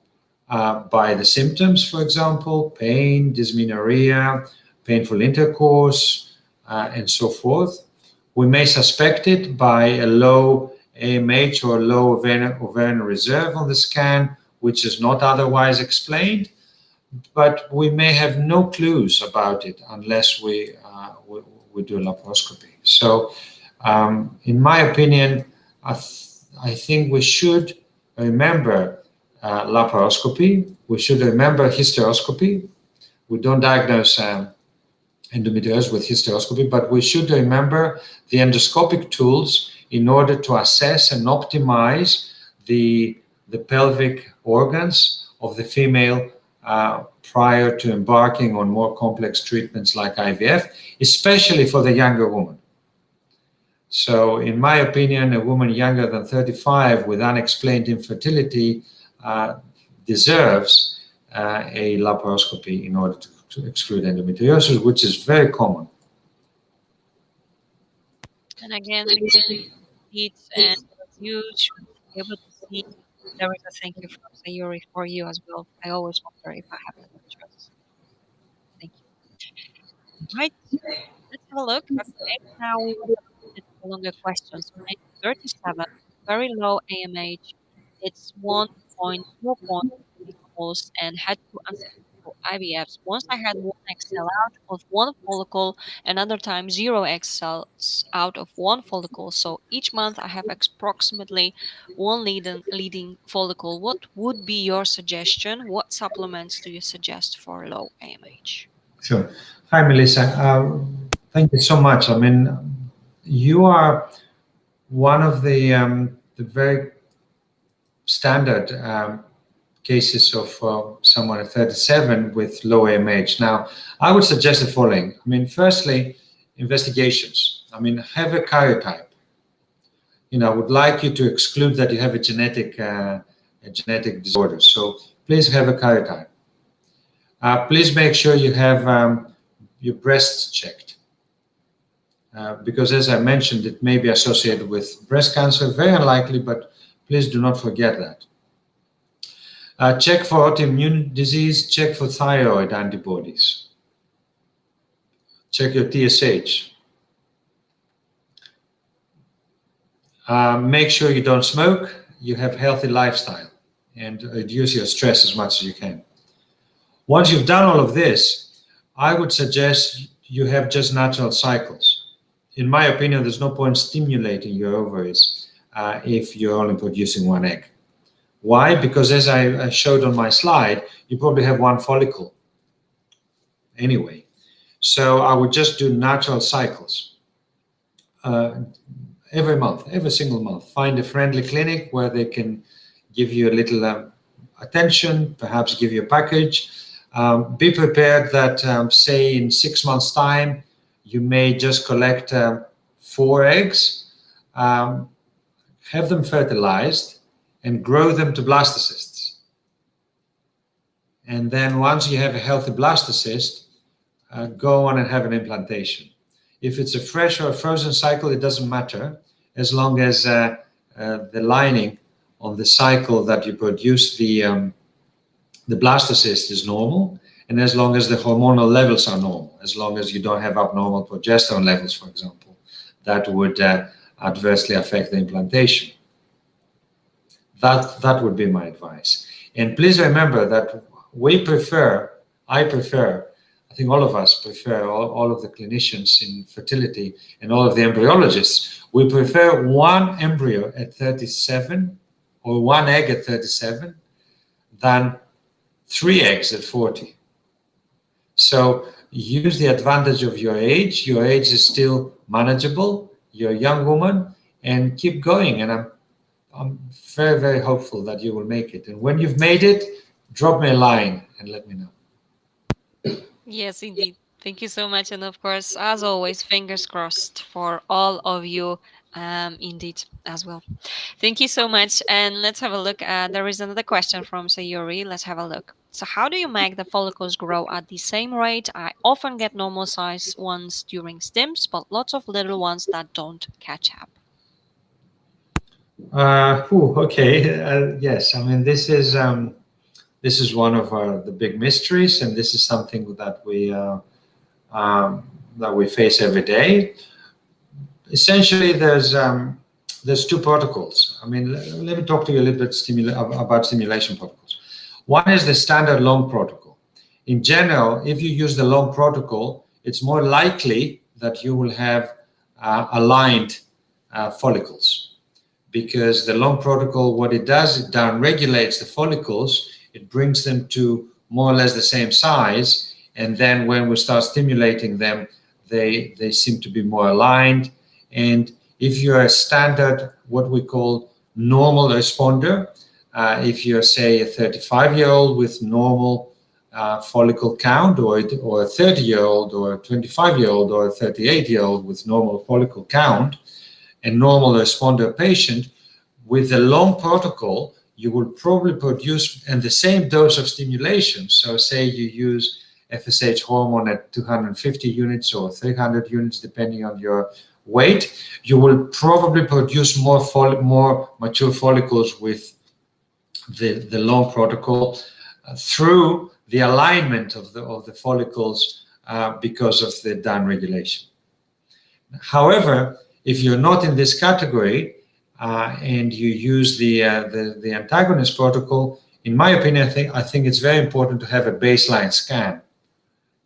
B: by the symptoms, for example, pain, dysmenorrhea, painful intercourse, and so forth. We may suspect it by a low AMH or low ovarian reserve on the scan, which is not otherwise explained, but we may have no clues about it unless we do a laparoscopy. So, in my opinion, I think we should remember laparoscopy. We should remember hysteroscopy. We don't diagnose endometriosis with hysteroscopy, but we should remember the endoscopic tools in order to assess and optimize the pelvic organs of the female prior to embarking on more complex treatments like IVF, especially for the younger woman. So in my opinion, a woman younger than 35 with unexplained infertility deserves a laparoscopy in order to exclude endometriosis, which is very common.
A: And again, it's and you should be able to see. There is a thank you from Sayuri for you as well. I always wonder if I have endometriosis. Thank you. Right, let's have a look. Okay, now we will have a bit longer questions. 37, very low AMH. It's 1.4 follicles and had two unsuccessful IVFs. Once I had one egg cell out of one follicle, another time 0 egg cells out of one follicle. So each month I have approximately one leading follicle. What would be your suggestion? What supplements do you suggest for low AMH?
B: Sure. Hi, Melissa. Thank you so much. I mean, you are one of the very standard cases of someone at 37 with low AMH. Now, I would suggest the following. I mean, firstly, investigations. I mean, have a karyotype. You know, I would like you to exclude that you have a genetic disorder. So please have a karyotype. Please make sure you have your breasts checked. Because as I mentioned, it may be associated with breast cancer, very unlikely, but please do not forget that. Check for autoimmune disease, check for thyroid antibodies. Check your TSH. Make sure you don't smoke, you have healthy lifestyle, and reduce your stress as much as you can. Once you've done all of this, I would suggest you have just natural cycles. In my opinion, there's no point stimulating your ovaries if you're only producing one egg. Why? Because as I showed on my slide, you probably have one follicle anyway. So I would just do natural cycles every month, every single month. Find a friendly clinic where they can give you a little attention, perhaps give you a package. Be prepared that, say, in 6 months' time, you may just collect 4 eggs, have them fertilized, and grow them to blastocysts. And then once you have a healthy blastocyst, go on and have an implantation. If it's a fresh or a frozen cycle, it doesn't matter, as long as the lining on the cycle that you produce the blastocyst is normal, and as long as the hormonal levels are normal, as long as you don't have abnormal progesterone levels, for example, that would adversely affect the implantation. That would be my advice. And please remember that I think all of us prefer, all of the clinicians in fertility and all of the embryologists, we prefer one embryo at 37 or one egg at 37 than 3 eggs at 40. So use the advantage of your age. Your age is still manageable. You're a young woman, and keep going. And I'm very, very hopeful that you will make it. And when you've made it, drop me a line and let me know.
A: Yes, indeed. Thank you so much. And of course, as always, fingers crossed for all of you, indeed, as well. Thank you so much. And let's have a look. There is another question from Sayuri. Let's have a look. So how do you make the follicles grow at the same rate? I often get normal size ones during stims, but lots of little ones that don't catch up.
B: Okay. Yes, I mean, this is one of the big mysteries, and this is something that we face every day. Essentially, there's 2 protocols. I mean, let me talk to you a little bit about stimulation protocols. One is the standard long protocol. In general, if you use the long protocol, it's more likely that you will have aligned follicles, because the long protocol, what it does, it downregulates the follicles. It brings them to more or less the same size, and then when we start stimulating them, they seem to be more aligned. And if you're a standard, what we call normal responder, if you're, say, a 35-year-old with normal follicle count, or a 30-year-old, or a 25-year-old, or a 38-year-old with normal follicle count, a normal responder patient, with the long protocol, you will probably produce, and the same dose of stimulation. So say you use FSH hormone at 250 units or 300 units, depending on your weight, you will probably produce more mature follicles with the long protocol through the alignment of the follicles because of the downregulation. However, if you're not in this category and you use the antagonist protocol, in my opinion, I think it's very important to have a baseline scan.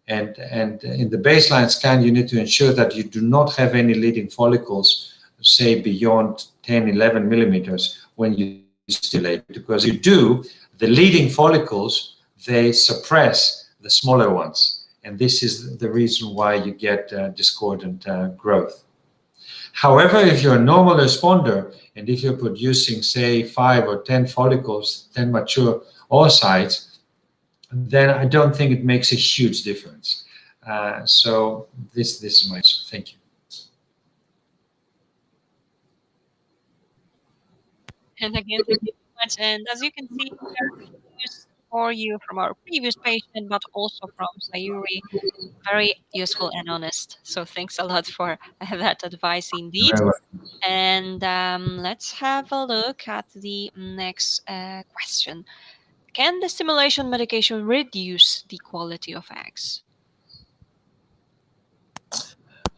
B: And in the baseline scan, you need to ensure that you do not have any leading follicles, say, beyond 10, 11 millimeters when you stimulate, because if you do, the leading follicles, they suppress the smaller ones. And this is the reason why you get discordant growth. However, if you're a normal responder, and if you're producing, say, 5 or 10 follicles, 10 mature oocytes, then I don't think it makes a huge difference. So this is my answer. Thank you.
A: And again, thank you so much. And as you can see, news for you from our previous patient, but also from Sayuri, very useful and honest. So thanks a lot for that advice indeed. And let's have a look at the next question. Can the stimulation medication reduce the quality of eggs?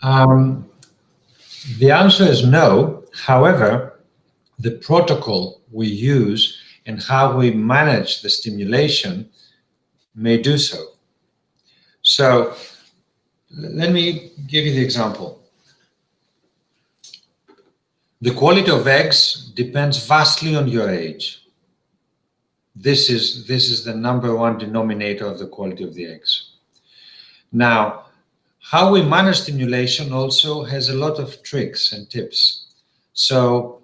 B: The answer is no. However, the protocol we use and how we manage the stimulation may do so. So let me give you the example. The quality of eggs depends vastly on your age. This is the #1 denominator of the quality of the eggs. Now, how we manage stimulation also has a lot of tricks and tips. So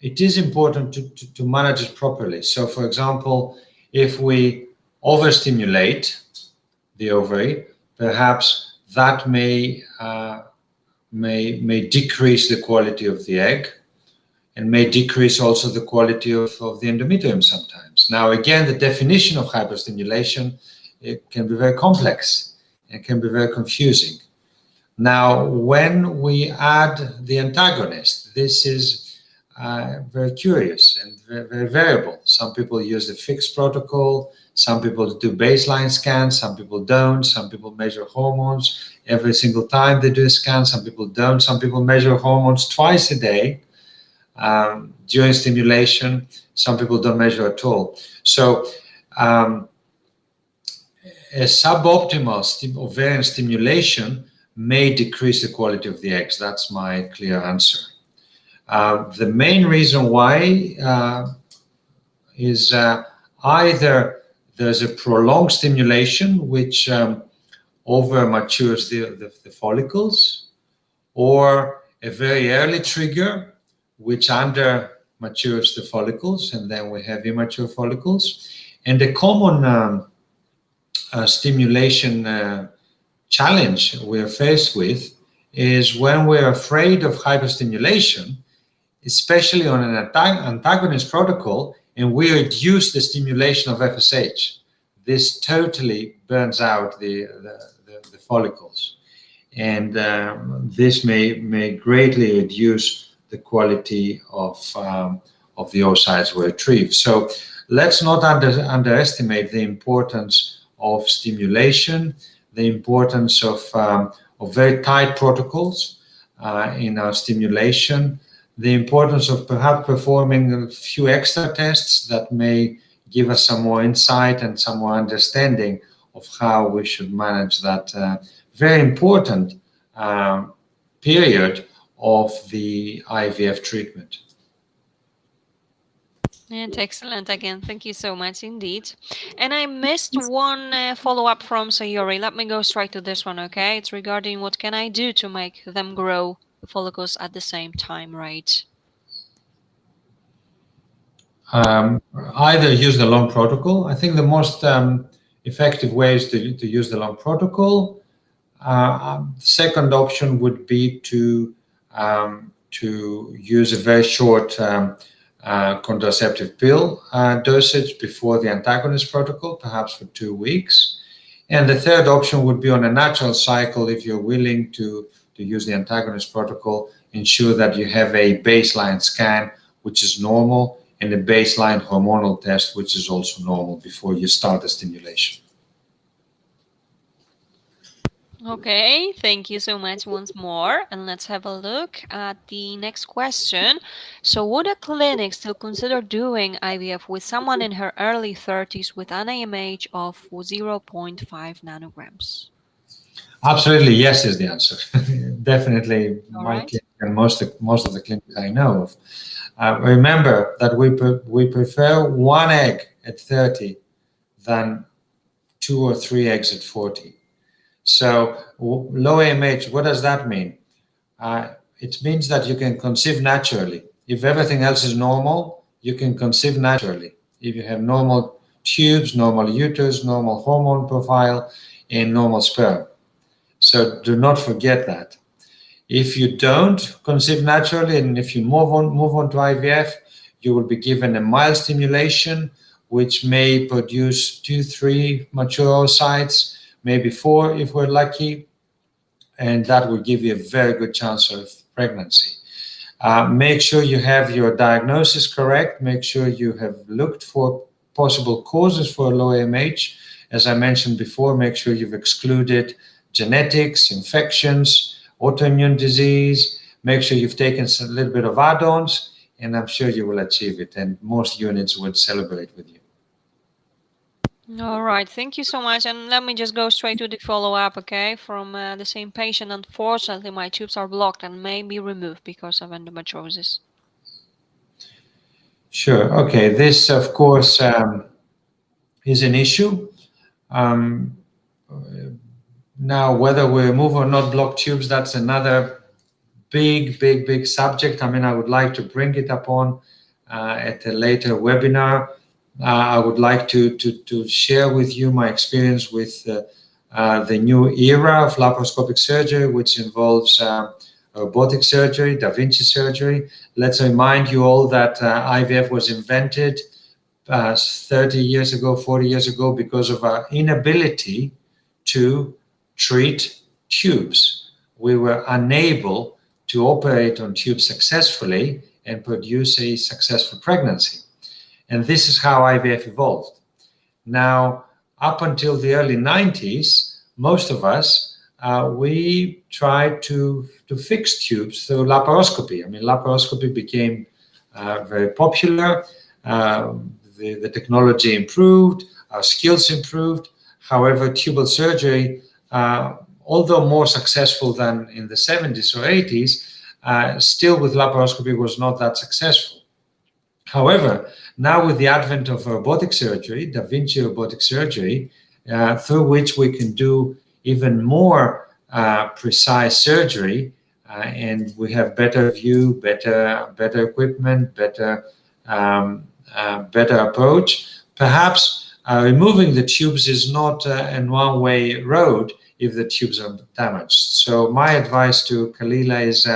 B: it is important to manage it properly. So, for example, if we overstimulate the ovary, perhaps that may decrease the quality of the egg, and may decrease also the quality of the endometrium sometimes. Now, again, the definition of hyperstimulation, it can be very complex and can be very confusing. Now, when we add the antagonist, this is very curious and very, very variable. Some people use the fixed protocol, some people do baseline scans, some people don't, some people measure hormones every single time they do a scan, some people don't, some people measure hormones twice a day. during stimulation. Some people don't measure at all. So a suboptimal ovarian stimulation may decrease the quality of the eggs. That's my clear answer. The main reason why is either there's a prolonged stimulation which over matures the follicles, or a very early trigger which under matures the follicles, and then we have immature follicles. And the common stimulation challenge we're faced with is when we're afraid of hyperstimulation, especially on an antagonist protocol, and we reduce the stimulation of FSH. This totally burns out the follicles, and this may greatly reduce the quality of the oocytes we retrieve. So let's not underestimate the importance of stimulation, the importance of very tight protocols in our stimulation, the importance of perhaps performing a few extra tests that may give us some more insight and some more understanding of how we should manage that very important period of the IVF treatment.
A: And excellent again. Thank you so much indeed. And I missed one follow-up from Sayuri. Let me go straight to this one, okay? It's regarding what can I do to make them grow follicles at the same time, right?
B: Either use the long protocol. I think the most effective way is to use the long protocol. The second option would be to use a very short contraceptive pill dosage before the antagonist protocol, perhaps for 2 weeks. And the third option would be on a natural cycle. If you're willing to use the antagonist protocol, ensure that you have a baseline scan, which is normal, and a baseline hormonal test, which is also normal, before you start the stimulation.
A: Okay, thank you so much once more. And let's have a look at the next question. So would a clinic still consider doing IVF with someone in her early 30s with an AMH of 0.5 nanograms?
B: Absolutely, yes is the answer. Definitely,
A: All
B: my
A: right.
B: clinic and most of the clinics I know of. Remember that we prefer one egg at 30 than 2 or 3 eggs at 40. So low AMH, what does that mean? It means that you can conceive naturally. If everything else is normal, you can conceive naturally. If you have normal tubes, normal uterus, normal hormone profile, and normal sperm. So do not forget that. If you don't conceive naturally, and if you move on to IVF, you will be given a mild stimulation, which may produce 2, 3 mature oocytes, maybe 4 if we're lucky, and that will give you a very good chance of pregnancy. Make sure you have your diagnosis correct. Make sure you have looked for possible causes for low AMH. As I mentioned before, make sure you've excluded genetics, infections, autoimmune disease. Make sure you've taken a little bit of add-ons, and I'm sure you will achieve it, and most units would celebrate with you.
A: All right, thank you so much. And let me just go straight to the follow-up, okay, from the same patient. Unfortunately, my tubes are blocked and may be removed because of endometriosis.
B: Sure. Okay. This, of course, is an issue. Now, whether we remove or not blocked tubes, that's another big subject. I mean, I would like to bring it upon at a later webinar. I would like to share with you my experience with the new era of laparoscopic surgery, which involves robotic surgery, Da Vinci surgery. Let's remind you all that IVF was invented 30 years ago, 40 years ago, because of our inability to treat tubes. We were unable to operate on tubes successfully and produce a successful pregnancy. And this is how IVF evolved. Now, up until the early 90s, most of us, we tried to fix tubes through laparoscopy. I mean, laparoscopy became very popular. The technology improved, our skills improved. However, tubal surgery, although more successful than in the 70s or 80s, still with laparoscopy was not that successful. However, now with the advent of robotic surgery, Da Vinci robotic surgery, through which we can do even more precise surgery, and we have better view, better equipment, better approach. Perhaps removing the tubes is not an one-way road if the tubes are damaged. So my advice to Kalila is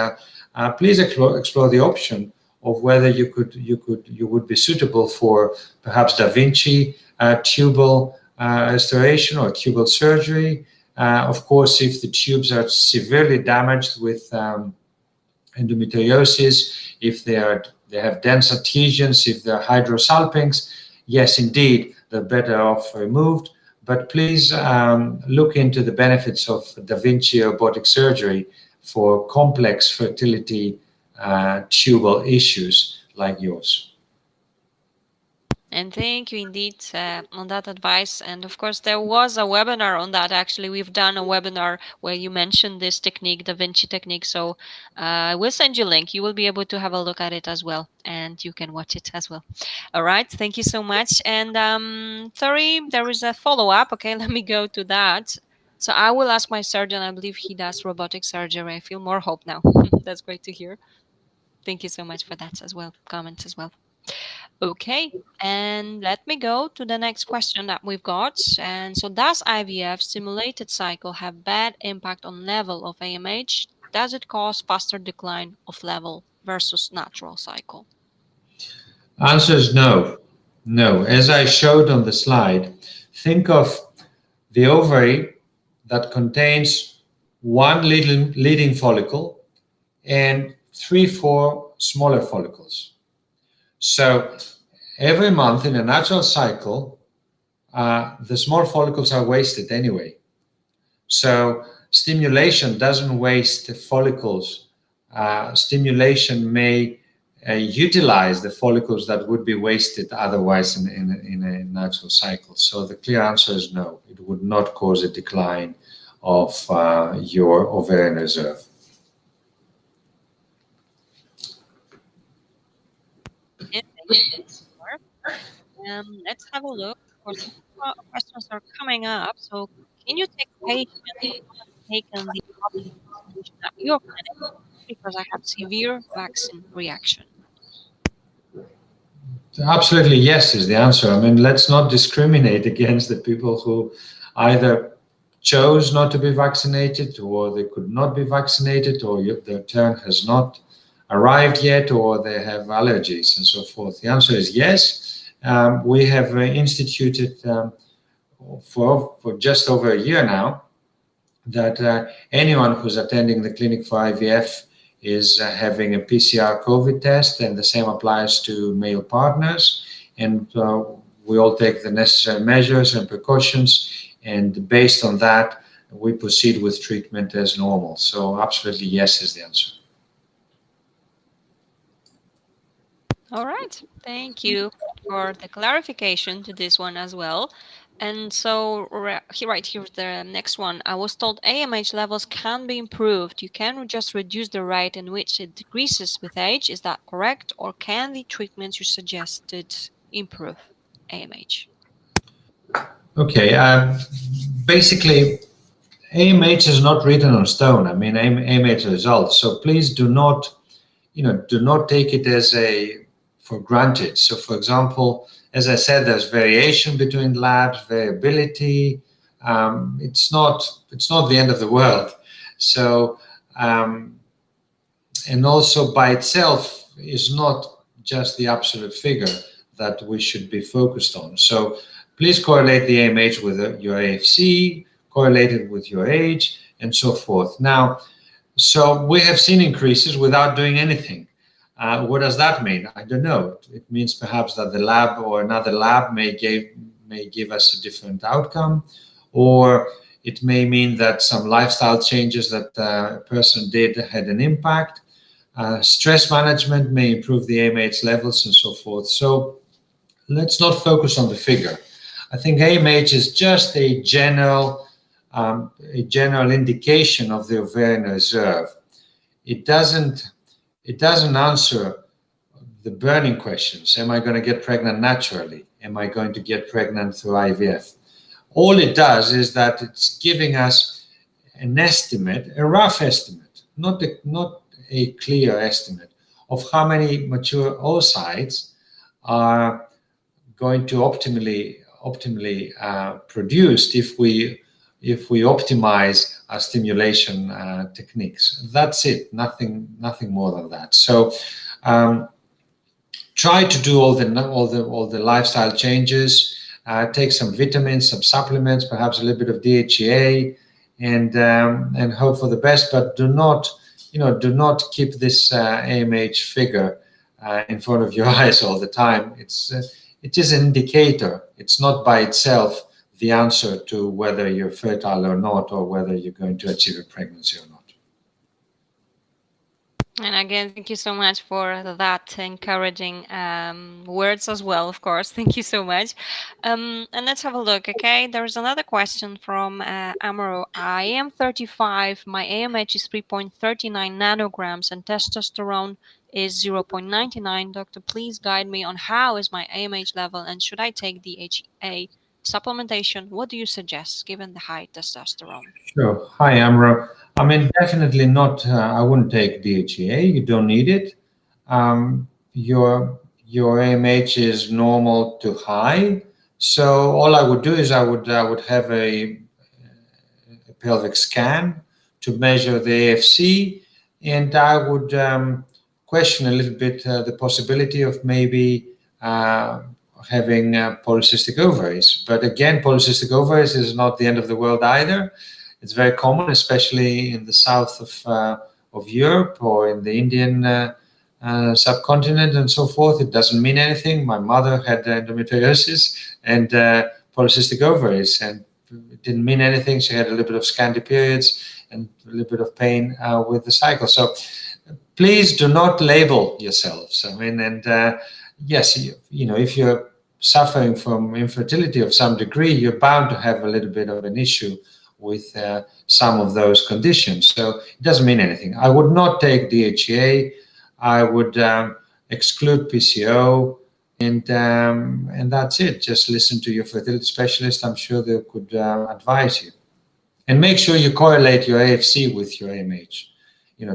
B: please explore the option of whether you would be suitable for perhaps Da Vinci tubal restoration or tubal surgery. Of course, if the tubes are severely damaged with endometriosis, if they have dense adhesions, if they're hydrosalpinx, yes, indeed, they're better off removed. But please look into the benefits of Da Vinci robotic surgery for complex fertility tubal issues like yours.
A: And thank you indeed on that advice. And of course, there was a webinar on that. Actually, we've done a webinar where you mentioned this technique, Da Vinci technique. So we'll send you a link. You will be able to have a look at it as well. And you can watch it as well. All right. Thank you so much. And sorry, there is a follow-up. Okay, let me go to that. So I will ask my surgeon. I believe he does robotic surgery. I feel more hope now. That's great to hear. Thank you so much for that as well. Comments as well. Okay, and let me go to the next question that we've got. And so, does IVF stimulated cycle have bad impact on level of AMH? Does it cause faster decline of level versus natural cycle?
B: Answer is no. No. As I showed on the slide, think of the ovary that contains one leading follicle and 3-4 smaller follicles. So every month in a natural cycle, the small follicles are wasted anyway. So stimulation doesn't waste the follicles. Stimulation may utilize the follicles that would be wasted otherwise in a natural cycle. So the clear answer is no. It would not cause a decline of your ovarian reserve.
A: Let's have a look. Of course, more questions are coming up. So, can you take patients who have taken the opposite solution at your clinic because I have severe vaccine reaction?
B: Absolutely yes is the answer. I mean, let's not discriminate against the people who either chose not to be vaccinated, or they could not be vaccinated, or their turn has not arrived yet, or they have allergies and so forth. The answer is yes. We have instituted for just over a year now that anyone who's attending the clinic for IVF is having a PCR COVID test, and the same applies to male partners. And we all take the necessary measures and precautions, and based on that, we proceed with treatment as normal. So absolutely yes is the answer.
A: All right. Thank you for the clarification to this one as well. And so right here's the next one. I was told AMH levels can be improved. You can just reduce the rate in which it decreases with age. Is that correct? Or can the treatments you suggested improve AMH?
B: Okay. Basically, AMH is not written on stone. I mean, AMH results. So please do not take it as for granted. So, for example, as I said, there's variation between labs, variability. It's not the end of the world. So, and also by itself is not just the absolute figure that we should be focused on. So please correlate the AMH with your AFC, correlate it with your age, and so forth. Now, so we have seen increases without doing anything. What does that mean? I don't know. It means perhaps that the lab or another lab may give us a different outcome, or it may mean that some lifestyle changes that a person did had an impact. Stress management may improve the AMH levels and so forth. So let's not focus on the figure. I think AMH is just a general indication of the ovarian reserve. It doesn't answer the burning questions. Am I going to get pregnant naturally? Am I going to get pregnant through IVF? All it does is that it's giving us an estimate, a rough estimate, not a clear estimate of how many mature oocytes are going to optimally produced if we optimize our stimulation techniques. That's it. Nothing more than that. So try to do all the lifestyle changes. Take some vitamins, some supplements, perhaps a little bit of DHEA, and hope for the best. But do not keep this AMH figure in front of your eyes all the time. It is an indicator. It's not by itself the answer to whether you're fertile or not, or whether you're going to achieve a pregnancy or not.
A: And again, thank you so much for that encouraging words as well, of course. Thank you so much. And let's have a look, okay? There's another question from Amro. I am 35. My AMH is 3.39 nanograms and testosterone is 0.99. Doctor, please guide me on how is my AMH level and should I take DHEA supplementation? What do you suggest given the high testosterone?
B: Sure. Hi, Amro. I mean, definitely not. I wouldn't take DHEA. You don't need it. Your AMH is normal to high. So all I would do is I would have a pelvic scan to measure the AFC, and I would question a little bit the possibility of maybe having polycystic ovaries. But again, polycystic ovaries is not the end of the world either. It's very common, especially in the south of Europe or in the Indian subcontinent and so forth. It doesn't mean anything. My mother had endometriosis and polycystic ovaries, and it didn't mean anything. She had a little bit of scanty periods and a little bit of pain with the cycle. So please do not label yourselves. I mean, and yes, if you're suffering from infertility of some degree, you're bound to have a little bit of an issue with some of those conditions. So it doesn't mean anything. I would not take DHEA. I would exclude PCO, and that's it. Just listen to your fertility specialist. I'm sure they could advise you. And make sure you correlate your AFC with your AMH.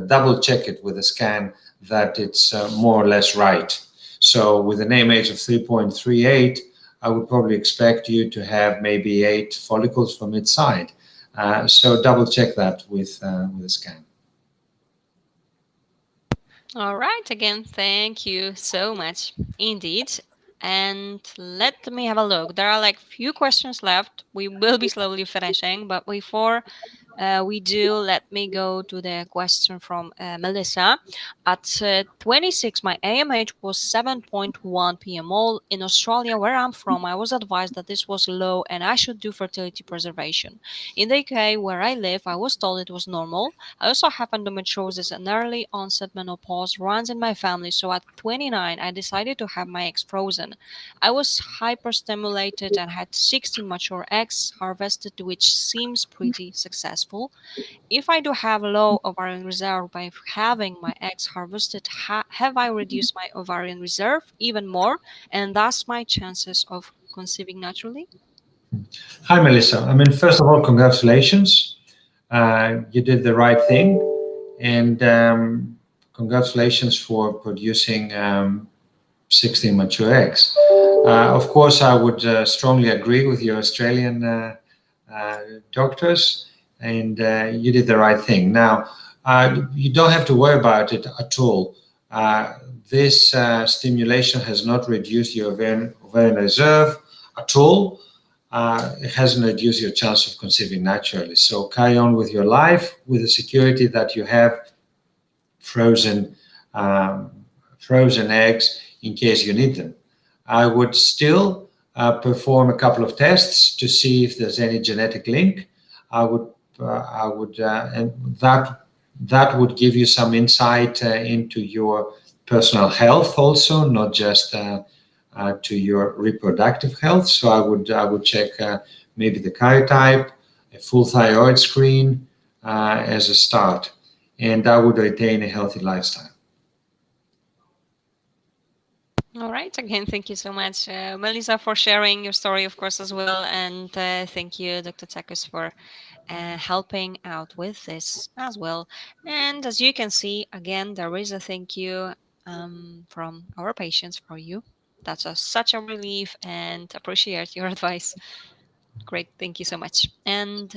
B: Double check it with a scan that it's more or less right. So with an AMH of 3.38, I would probably expect you to have maybe 8 follicles from each side. So double check that with a scan.
A: All right. Again, thank you so much indeed. And let me have a look. There are like few questions left. We will be slowly finishing, but before we do, let me go to the question from Melissa. At 26, my AMH was 7.1 pmol. In Australia, where I'm from, I was advised that this was low and I should do fertility preservation. In the UK, where I live, I was told it was normal. I also have endometriosis and early onset menopause runs in my family, so at 29, I decided to have my eggs frozen. I was hyperstimulated and had 16 mature eggs harvested, which seems pretty successful. If I do have low ovarian reserve by having my eggs harvested, have I reduced my ovarian reserve even more and thus my chances of conceiving naturally?
B: Hi, Melissa. I mean, first of all, congratulations. You did the right thing, and congratulations for producing 16 mature eggs. Of course, I would strongly agree with your Australian doctors, and you did the right thing. Now, you don't have to worry about it at all. This stimulation has not reduced your ovarian reserve at all. It hasn't reduced your chance of conceiving naturally. So carry on with your life with the security that you have frozen eggs in case you need them. I would still perform a couple of tests to see if there's any genetic link. And that That would give you some insight into your personal health also, not just to your reproductive health. So I would check maybe the karyotype, a full thyroid screen as a start, and I would retain a healthy lifestyle.
A: All right. Again, thank you so much, Melissa, for sharing your story, of course, as well. And thank you, Dr. Tsakos, for helping out with this as well. And as you can see, again, there is a thank you from our patients for you. That's such a relief and appreciate your advice. Great, thank you so much. And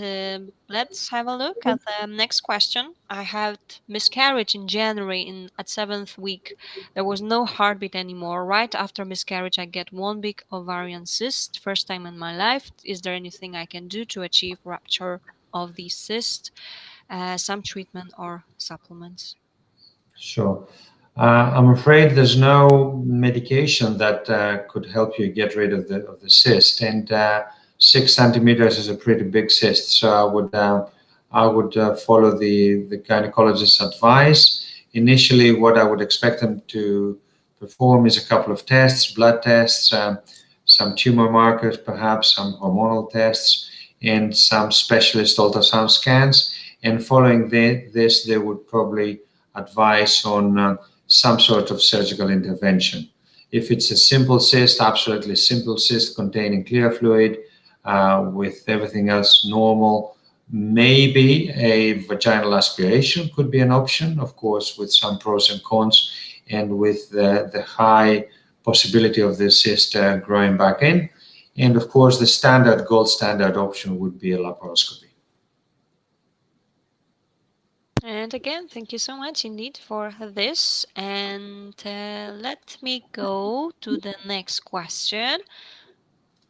A: let's have a look at the next question. I had miscarriage in January at 7th week. There was no heartbeat anymore. Right after miscarriage, I get one big ovarian cyst. First time in my life. Is there anything I can do to achieve rupture of the cyst? Some treatment or supplements?
B: Sure. I'm afraid there's no medication that could help you get rid of the cyst, and 6 centimeters is a pretty big cyst. So I would follow the gynecologist's advice. Initially, what I would expect them to perform is a couple of tests, blood tests, some tumor markers, perhaps some hormonal tests, and some specialist ultrasound scans. And following this, they would probably advice on some sort of surgical intervention. If it's a simple cyst, absolutely simple cyst containing clear fluid with everything else normal, maybe a vaginal aspiration could be an option, of course, with some pros and cons, and with the high possibility of the cyst growing back in. And of course, the gold standard option would be a laparoscopy.
A: And again, thank you so much indeed for this. And let me go to the next question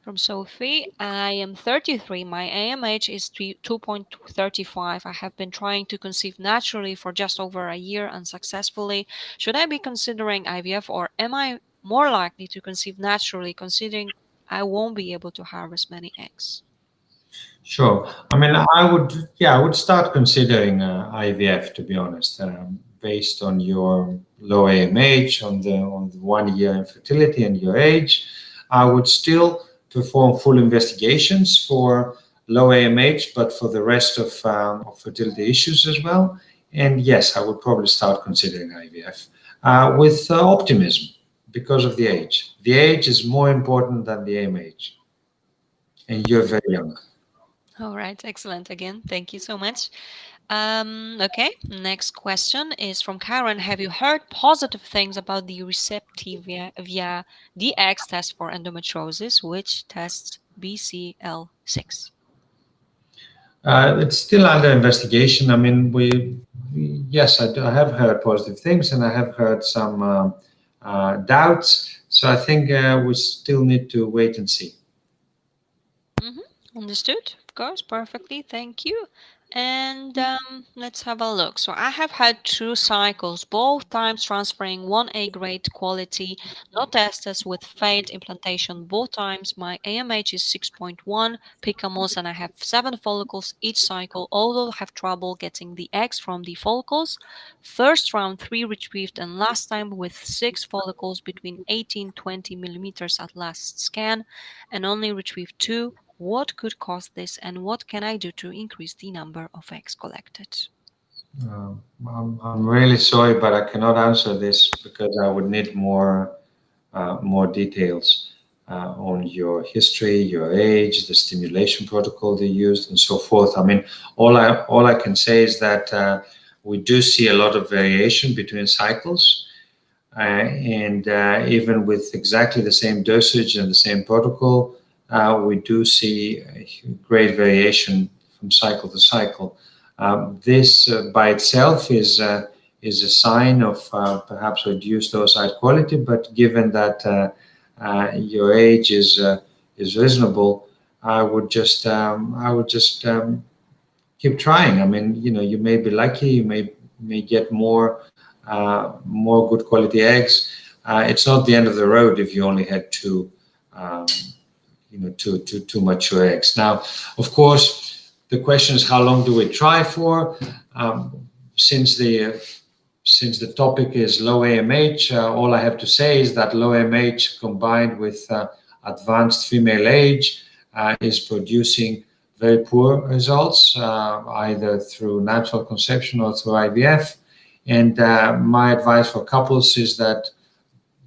A: from Sophie. I am 33. My AMH is 2.35. I have been trying to conceive naturally for just over a year unsuccessfully. Should I be considering IVF, or am I more likely to conceive naturally, considering I won't be able to harvest many eggs?
B: Sure. I mean, I would start considering IVF, to be honest, based on your low AMH, on the 1 year infertility and your age. I would still perform full investigations for low AMH, but for the rest of fertility issues as well. And yes, I would probably start considering IVF with optimism because of the age. The age is more important than the AMH, and you're very young.
A: All right, excellent. Again, thank you so much. Okay, next question is from Karen. Have you heard positive things about the receptive via DX test for endometriosis, which tests BCL6?
B: It's still under investigation. I mean, yes, I have heard positive things, and I have heard some doubts. So I think we still need to wait and see.
A: Understood, of course, perfectly. Thank you. And let's have a look. So I have had 2 cycles, both times transferring 1A grade quality, no testes with failed implantation. Both times my AMH is 6.1 picamos, and I have 7 follicles each cycle, although I have trouble getting the eggs from the follicles. First round 3 retrieved, and last time with 6 follicles between 18-20 millimeters at last scan, and only retrieved 2. What could cause this, and what can I do to increase the number of eggs collected?
B: I'm really sorry, but I cannot answer this because I would need more details on your history, your age, the stimulation protocol they used, and so forth. I mean, all I can say is that we do see a lot of variation between cycles, and even with exactly the same dosage and the same protocol, we do see great variation from cycle to cycle. This by itself is a sign of perhaps reduced oocyte quality, but given that your age is reasonable, I would just keep trying. I mean, you may be lucky, you may get more good quality eggs. It's not the end of the road if you only had two mature eggs. Now, of course, the question is, how long do we try for? since the topic is low AMH, all I have to say is that low AMH combined with advanced female age is producing very poor results, either through natural conception or through IVF. And my advice for couples is that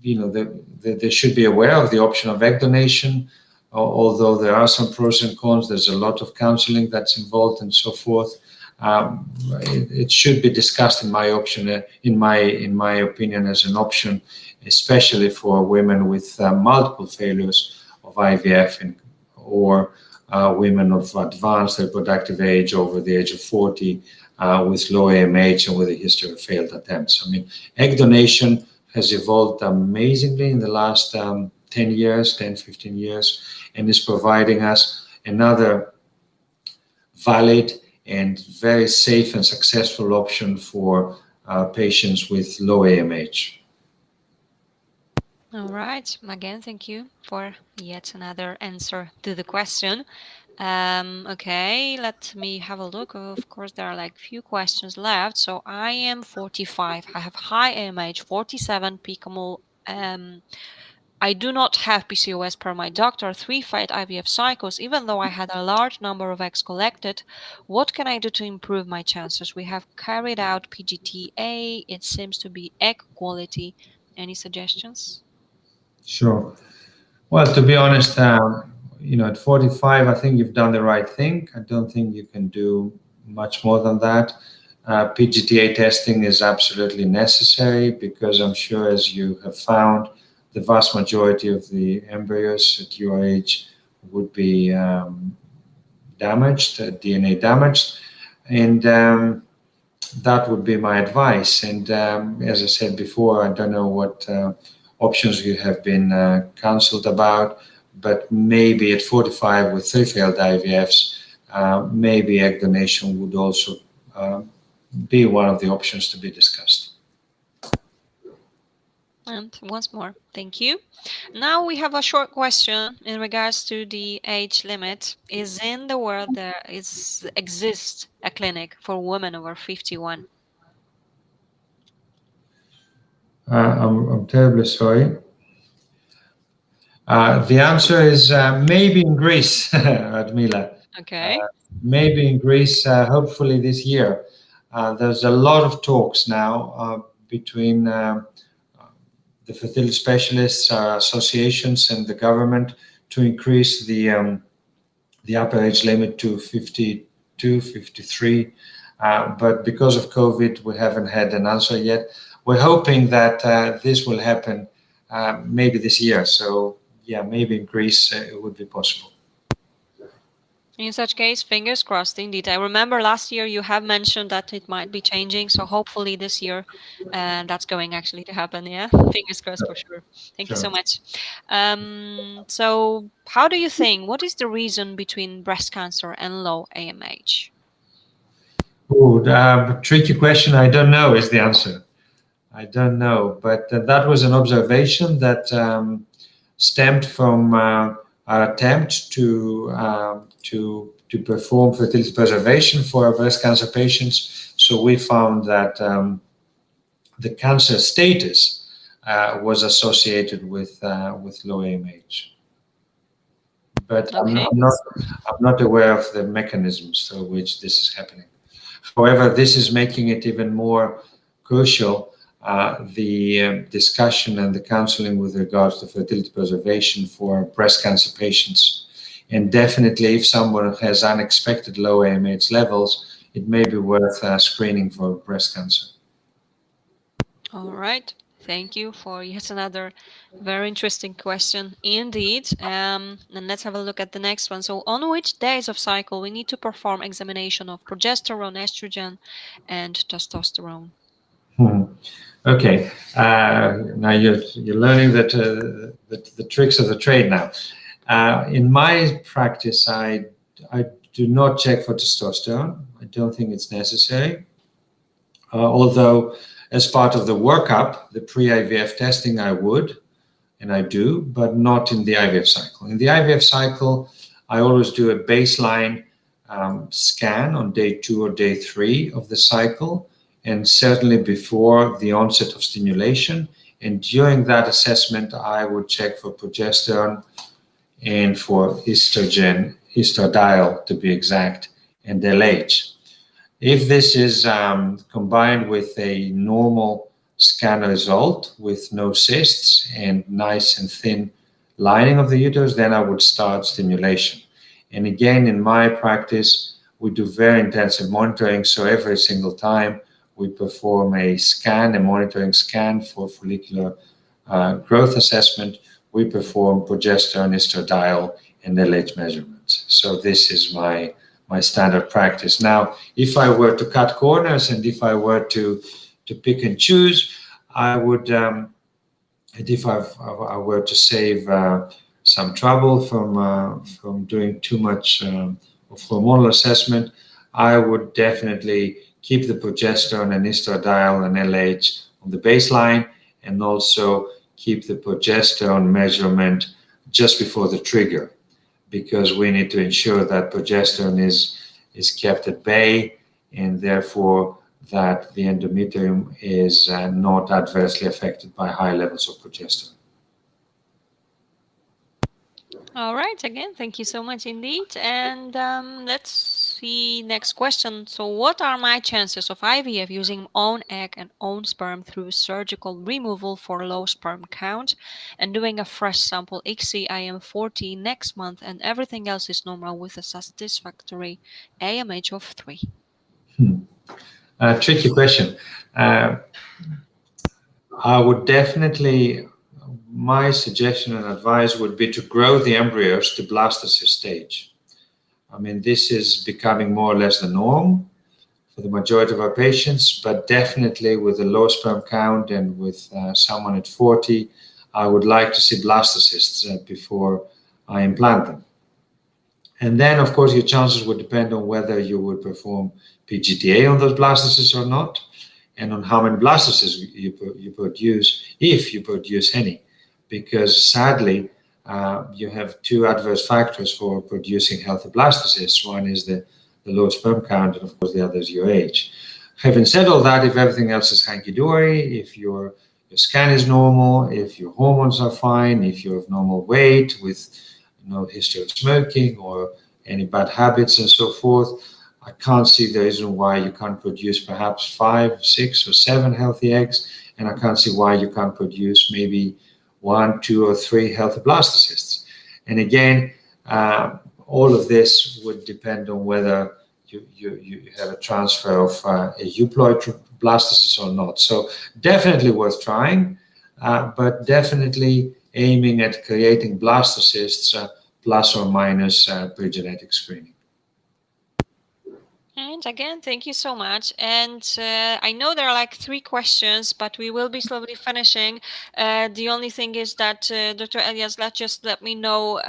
B: they should be aware of the option of egg donation. Although there are some pros and cons, there's a lot of counseling that's involved and so forth. It should be discussed in my opinion, as an option, especially for women with multiple failures of IVF or women of advanced reproductive age over the age of 40 with low AMH and with a history of failed attempts. I mean, egg donation has evolved amazingly in the last 10 years, 10, 15 years, and is providing us another valid and very safe and successful option for patients with low AMH.
A: All right. Again, thank you for yet another answer to the question. Okay, let me have a look. Of course, there are like few questions left. So I am 45. I have high AMH, 47 picomole. I do not have PCOS per my doctor, 3 failed IVF cycles, even though I had a large number of eggs collected. What can I do to improve my chances? We have carried out PGTA. It seems to be egg quality. Any suggestions?
B: Sure. Well, to be honest, at 45, I think you've done the right thing. I don't think you can do much more than that. PGTA testing is absolutely necessary because I'm sure, as you have found, the vast majority of the embryos at your age would be damaged, DNA damaged, and that would be my advice. And as I said before, I don't know what options you have been counseled about, but maybe at 45 with 3 failed IVFs, maybe egg donation would also be one of the options to be discussed.
A: And once more, thank you. Now we have a short question in regards to the age limit. Is in the world there exists a clinic for women over 51?
B: I'm terribly sorry. The answer is maybe in Greece, Radmila.
A: Okay.
B: Maybe in Greece, hopefully this year. There's a lot of talks now between the fertility specialists, associations, and the government to increase the upper age limit to 52, 53. But because of COVID, we haven't had an answer yet. We're hoping that this will happen maybe this year. So yeah, maybe in Greece it would be possible.
A: In such case, fingers crossed indeed. I remember last year you have mentioned that it might be changing. So hopefully this year that's going actually to happen. Yeah, fingers crossed for sure. Thank you so much. So how do you think, what is the reason between breast cancer and low AMH?
B: Oh, tricky question. I don't know is the answer. I don't know, but that was an observation that stemmed from our attempt to perform fertility preservation for our breast cancer patients. So we found that the cancer status was associated with low AMH. But
A: okay.
B: I'm not aware of the mechanisms through which this is happening. However, this is making it even more crucial, the discussion and the counseling with regards to fertility preservation for breast cancer patients. And definitely, if someone has unexpected low AMH levels, it may be worth screening for breast cancer.
A: All right. Thank you for yet another very interesting question indeed. And let's have a look at the next one. So on which days of cycle we need to perform examination of progesterone, estrogen, and testosterone?
B: Okay. Now you're learning the tricks of the trade now. In my practice, I do not check for testosterone. I don't think it's necessary. Although as part of the workup, the pre-IVF testing, I would, and I do, but not in the IVF cycle. In the IVF cycle, I always do a baseline scan on day 2 or day 3 of the cycle, and certainly before the onset of stimulation. And during that assessment, I would check for progesterone and for estrogen, estradiol to be exact, and LH. If this is combined with a normal scan result with no cysts and nice and thin lining of the uterus, then I would start stimulation. And again, in my practice, we do very intensive monitoring. So every single time we perform a scan, a monitoring scan for follicular growth assessment, we perform progesterone, estradiol, and LH measurements. So this is my standard practice. Now, if I were to cut corners and if I were to pick and choose, I would, and if I were to save some trouble from doing too much of hormonal assessment, I would definitely keep the progesterone and estradiol and LH on the baseline, and also keep the progesterone measurement just before the trigger, because we need to ensure that progesterone is kept at bay, and therefore that the endometrium is not adversely affected by high levels of progesterone.
A: All right. Again, thank you so much indeed. And let's see next question. So what are my chances of IVF using own egg and own sperm through surgical removal for low sperm count and doing a fresh sample ICSI I am 40 next month and everything else is normal with a satisfactory AMH of 3?
B: Tricky question. I would definitely, my suggestion and advice would be to grow the embryos to blastocyst stage. I mean, this is becoming more or less the norm for the majority of our patients, but definitely with a low sperm count and with someone at 40, I would like to see blastocysts before I implant them. And then, of course, your chances would depend on whether you would perform PGTA on those blastocysts or not, and on how many blastocysts you produce, if you produce any. Because sadly, you have two adverse factors for producing healthy blastocysts. One is the low sperm count, and of course, the other is your age. Having said all that, if everything else is hanky-dory, if your scan is normal, if your hormones are fine, if you're of normal weight with no history of smoking or any bad habits and so forth, I can't see the reason why you can't produce perhaps 5, 6, or 7 healthy eggs, and I can't see why you can't produce maybe 1, 2, or 3 healthy blastocysts. And again, all of this would depend on whether you have a transfer of a euploid blastocyst or not. So definitely worth trying, but definitely aiming at creating blastocysts plus or minus pre-genetic screening.
A: And again, thank you so much. And I know there are like 3 questions, but we will be slowly finishing. The only thing is that, Dr. Elias, let me know,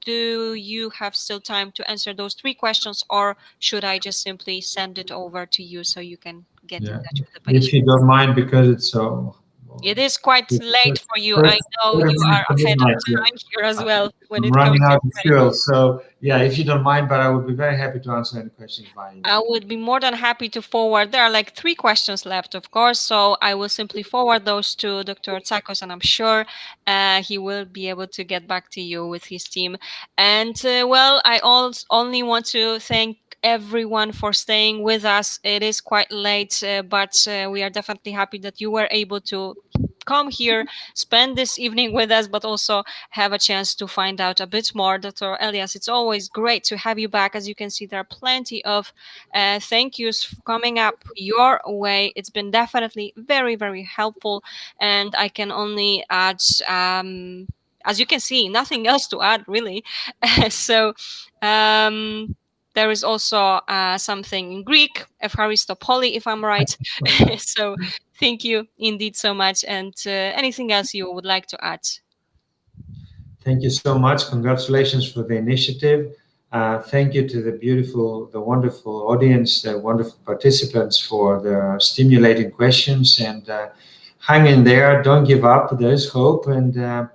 A: do you have still time to answer those 3 questions, or should I just simply send it over to you so you can get in touch with the patient?
B: If you don't mind, because it's so...
A: It is quite late for you. I know you are ahead of time here as well when it comes to
B: running out of fuel. So yeah, if you don't mind, but I would be very happy to answer any questions by you.
A: I would be more than happy to forward. There are like 3 questions left, of course, so I will simply forward those to Dr. Tsakos, and I'm sure he will be able to get back to you with his team. And well, I only want to thank everyone for staying with us. It is quite late, but we are definitely happy that you were able to come here, spend this evening with us, but also have a chance to find out a bit more. Dr. Elias, it's always great to have you back. As you can see, there are plenty of thank yous coming up your way. It's been definitely very, very helpful, and I can only add, as you can see, nothing else to add really. So there is also something in Greek, Efcharistopoli, if I'm right. So thank you indeed so much. And anything else you would like to add?
B: Thank you so much. Congratulations for the initiative. Thank you to the wonderful audience, the wonderful participants for the stimulating questions, and hang in there. Don't give up. There is hope, and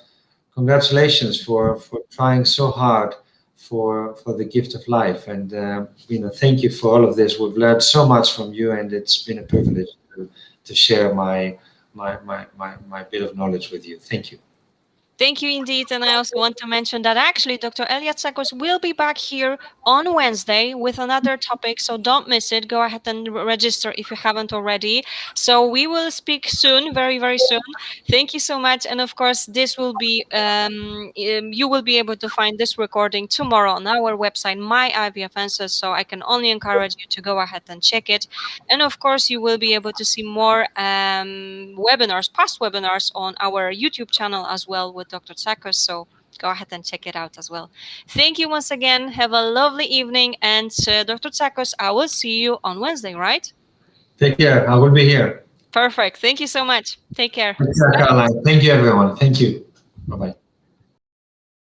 B: congratulations for trying so hard for the gift of life. And thank you for all of this. We've learned so much from you, and it's been a privilege to share my bit of knowledge with you. Thank you.
A: Thank you indeed. And I also want to mention that actually Dr. Elias Tsakos will be back here on Wednesday with another topic. So don't miss it. Go ahead and register if you haven't already. So we will speak soon, very, very soon. Thank you so much. And of course, this will be, you will be able to find this recording tomorrow on our website, My IVF Answers. So I can only encourage you to go ahead and check it. And of course, you will be able to see more webinars, past webinars on our YouTube channel as well with Dr. Tsakos, so go ahead and check it out as well. Thank you once again. Have a lovely evening. And Dr. Tsakos, I will see you on Wednesday, right?
B: Take care. I will be here.
A: Perfect. Thank you so much. Take care.
B: Caroline. Thank you, everyone. Thank you. Bye-bye.